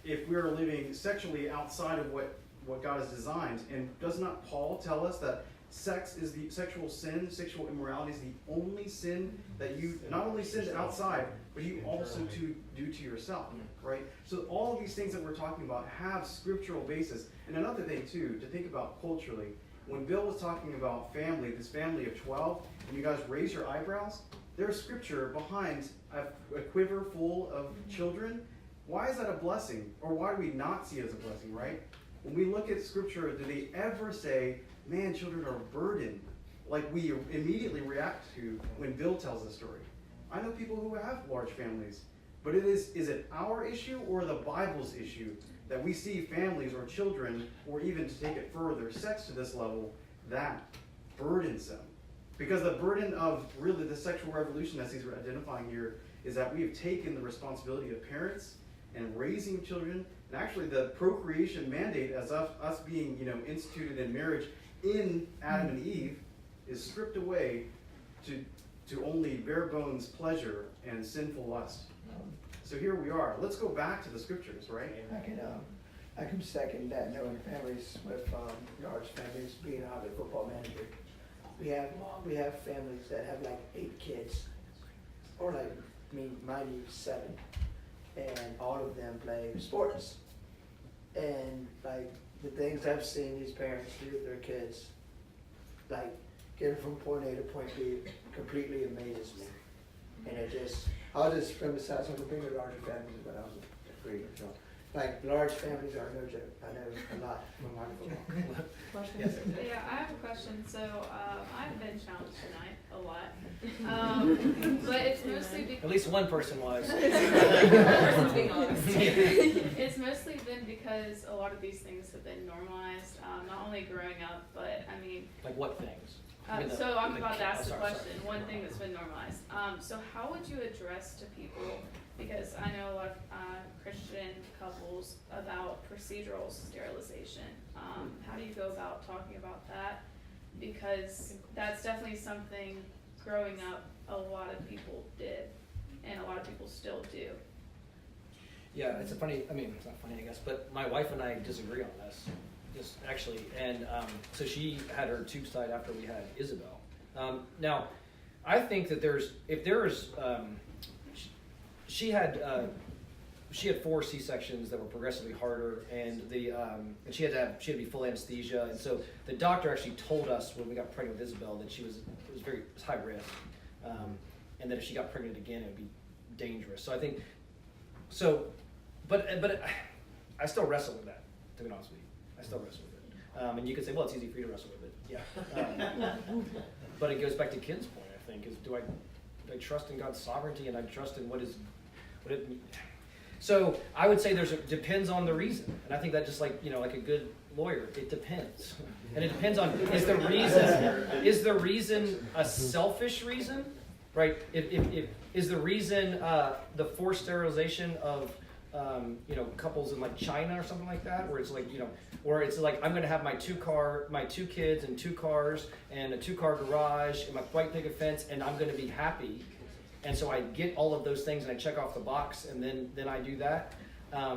if we're living sexually outside of what God has designed. And does not Paul tell us that sex is the sexual sin, sexual immorality is the only sin that you not only sin outside, but you also do to yourself, right? So all of these things that we're talking about have scriptural basis. And another thing too, to think about culturally, when Bill was talking about family, this family of 12, and you guys raise your eyebrows, there's scripture behind a quiver full of children. Why is that a blessing? Or why do we not see it as a blessing, right? When we look at scripture, do they ever say, man, children are a burden, like we immediately react to when Bill tells the story? I know people who have large families, But is it our issue or the Bible's issue that we see families or children, or even to take it further, sex to this level, that burdensome? Because the burden of really the sexual revolution, as he's identifying here, is that we have taken the responsibility of parents and raising children, and actually the procreation mandate as us being, instituted in marriage in Adam and Eve is stripped away to only bare bones pleasure and sinful lust. So here we are. Let's go back to the scriptures, right? I can second that. Knowing families with large families, being a Harvard football manager, we have families that have like 8 kids, or mine is 7, and all of them play sports. And like the things I've seen these parents do with their kids, like getting from point A to point B, completely amazes me. And I'll just emphasize on the bigger, larger families, but I was agree. So, like large families are no joke. I know a lot from my football. Yes. Yeah, I have a question. So I've been challenged tonight a lot, but it's mostly because At least one person was. being honest. It's mostly been because a lot of these things have been normalized, not only growing up, but I mean. Like what things? So I'm about to ask the question. One thing that's been normalized. So how would you address to people, because I know a lot of Christian couples, about procedural sterilization. How do you go about talking about that? Because that's definitely something growing up a lot of people did, and a lot of people still do. Yeah, it's not funny, I guess, but my wife and I disagree on this. Just actually, and so she had her tubes tied after we had Isabel. Now, I think that she had 4 C-sections that were progressively harder, and and she had to be full anesthesia, and so the doctor actually told us when we got pregnant with Isabel that it was high risk, and that if she got pregnant again, it would be dangerous. So I think, but I still wrestle with that, to be honest with you. I still wrestle with it. And you could say, well, it's easy for you to wrestle with it. Yeah. But it goes back to Ken's point, I think, is do I trust in God's sovereignty, and I trust in what it means? So I would say depends on the reason. And I think that just like a good lawyer, it depends. And it depends on, is the reason a selfish reason? Right? If is the reason the forced sterilization of couples in like China or something like that, where it's like, or it's like I'm going to have my 2 kids and 2 cars and a 2-car garage and my quite big fence, and I'm going to be happy, and so I get all of those things and I check off the box, and then I do that. I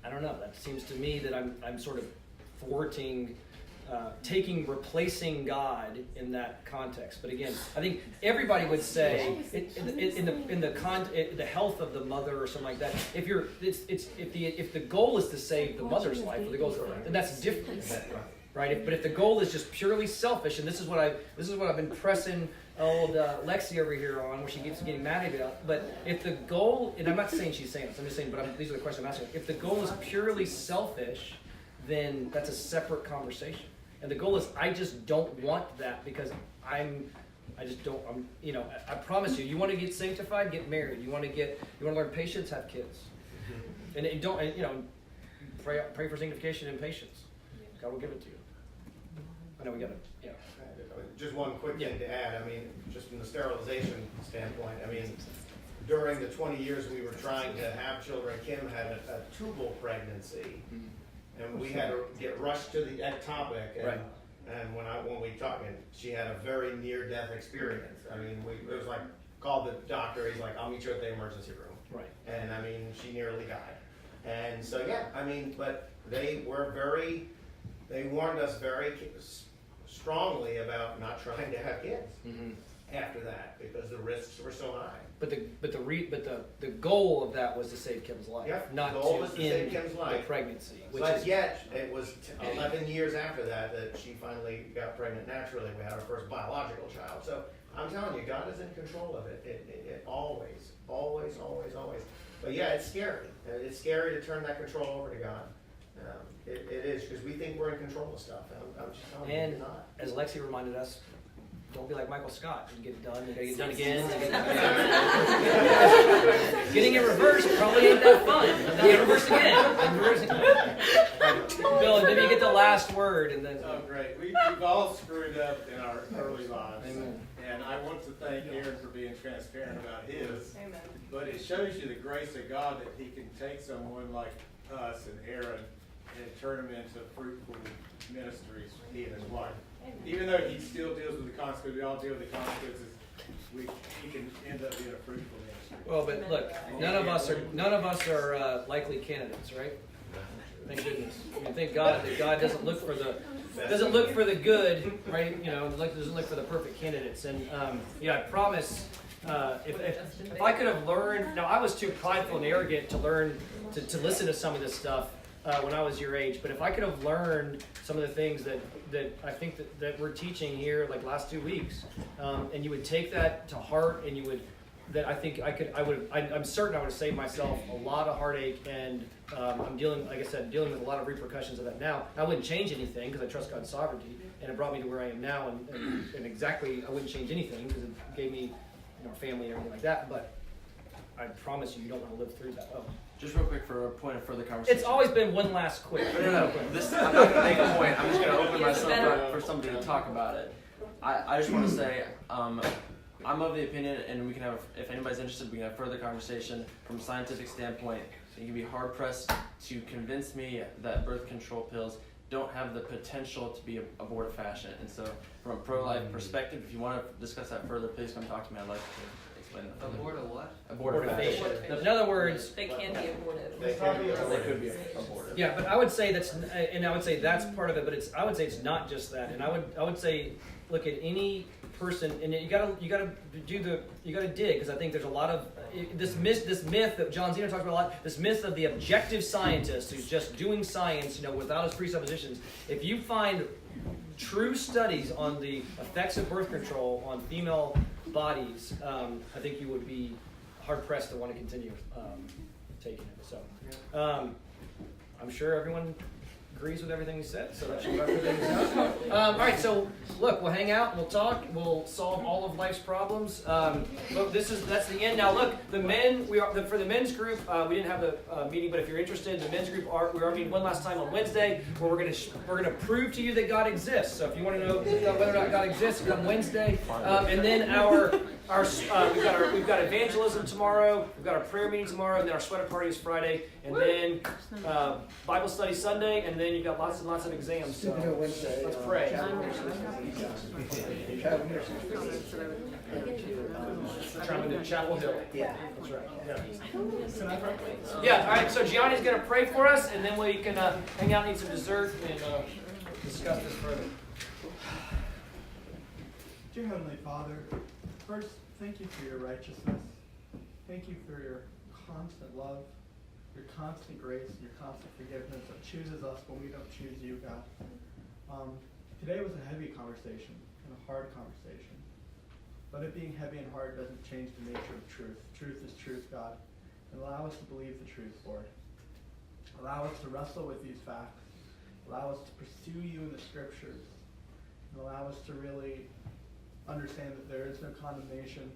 don't know. That seems to me that I'm sort of thwarting. Replacing God in that context, but again, I think everybody would say in the health of the mother or something like that. If the goal is to save the mother's life, or the goal, then that's different, right? But if the goal is just purely selfish, and this is what I've been pressing old Lexi over here on, where she keeps getting mad at me. But if the goal, and I'm not saying she's saying this, I'm just saying, these are the questions I'm asking. If the goal is purely selfish, then that's a separate conversation. And the goal is, I just don't want that because I promise you, you want to get sanctified, get married. You want to learn patience, have kids. And don't, pray for sanctification and patience. God will give it to you. I know we got to, yeah. Just one quick thing to add. Just from the sterilization standpoint, during the 20 years we were trying to have children, Kim had a tubal pregnancy. And we had to get rushed to the ectopic, and when we talked, and she had a very near-death experience. It was like, called the doctor. He's like, I'll meet you at the emergency room. Right. And she nearly died. And so but they warned us very strongly about not trying to have kids after that because the risks were so high. But the goal of that was to save Kim's life, not the goal to was to end save Kim's life. the pregnancy. Yet it was 11 years after that she finally got pregnant naturally. We had our first biological child. So I'm telling you, God is in control of it. It always. But yeah, it's scary. It's scary to turn that control over to God. It is, because we think we're in control of stuff. I'm just telling you, And you're not. as Lexi reminded us, Don't be like Michael Scott. You get it done, you gotta get it done again. Getting it reversed probably ain't that fun. Now you reverse again. Bill, maybe you get the last word and then. Oh, great. We've all screwed up in our early lives. Amen. And I want to thank Aaron for being transparent about his. Amen. But it shows you the grace of God that he can take someone like us and Aaron and turn them into fruitful ministries, he and his wife. Even though he still deals with the consequences, we all deal with the consequences, he can end up being a fruitful ministry. Well, but look, none of us are likely candidates, right? Thank goodness. I mean, thank God that God doesn't look for the good, right? You know, doesn't look for the perfect candidates. And I promise. If I could have learned, now I was too prideful and arrogant to learn to listen to some of this stuff when I was your age. But if I could have learned some of the things that I think that we're teaching here, like last 2 weeks, and you would take that to heart, and you would. I'm certain I would have saved myself a lot of heartache, and I'm dealing with a lot of repercussions of that now. I wouldn't change anything because I trust God's sovereignty, and it brought me to where I am now, and exactly I wouldn't change anything because it gave me, family and everything like that. But I promise you don't want to live through that. Oh. Just real quick for a point of further conversation. It's always been one last quick. No. I'm not going to make a point. I'm just going to open myself up for somebody to talk about it. I just want to say, I'm of the opinion, and we can have, if anybody's interested, we can have further conversation from a scientific standpoint. You can be hard pressed to convince me that birth control pills don't have the potential to be abortifacient. And so, from a pro-life perspective, if you want to discuss that further, please come talk to me. I'd like to explain that. Abortifacient. In other words, They can be abortive. They could be abortive. Yeah, but I would say that's part of it. But I would say it's not just that. And I would say, look at any person, and you gotta dig, because I think there's a lot of this myth that John Zeno talks about a lot. This myth of the objective scientist who's just doing science, without his presuppositions. If you find true studies on the effects of birth control on female bodies, I think you would be hard pressed to want to continue taking it. So, I'm sure everyone agrees with everything we said, so that should wrap things up. All right, so look, we'll hang out, we'll talk, we'll solve all of life's problems. Look, that's the end. Now, look, the men, for the men's group, we didn't have the meeting, but if you're interested, the men's group we are meeting one last time on Wednesday, where we're gonna prove to you that God exists. So if you want to know whether or not God exists, come Wednesday. And then we've got evangelism tomorrow, we've got our prayer meeting tomorrow, and then our sweater party is Friday, and then Bible study Sunday, and then you've got lots and lots of exams. So let's pray. Traveling to Chapel Hill. Yeah, that's right. Yeah. All right. So Gianni's going to pray for us, and then we can hang out and eat some dessert and discuss this further. Dear Heavenly Father, first, thank you for your righteousness. Thank you for your constant love, your constant grace, and your constant forgiveness that chooses us when we don't choose you, God. Today was a heavy conversation and a hard conversation. But it being heavy and hard doesn't change the nature of truth. Truth is truth, God. And allow us to believe the truth, Lord. Allow us to wrestle with these facts. Allow us to pursue you in the scriptures. And allow us to really understand that there is no condemnation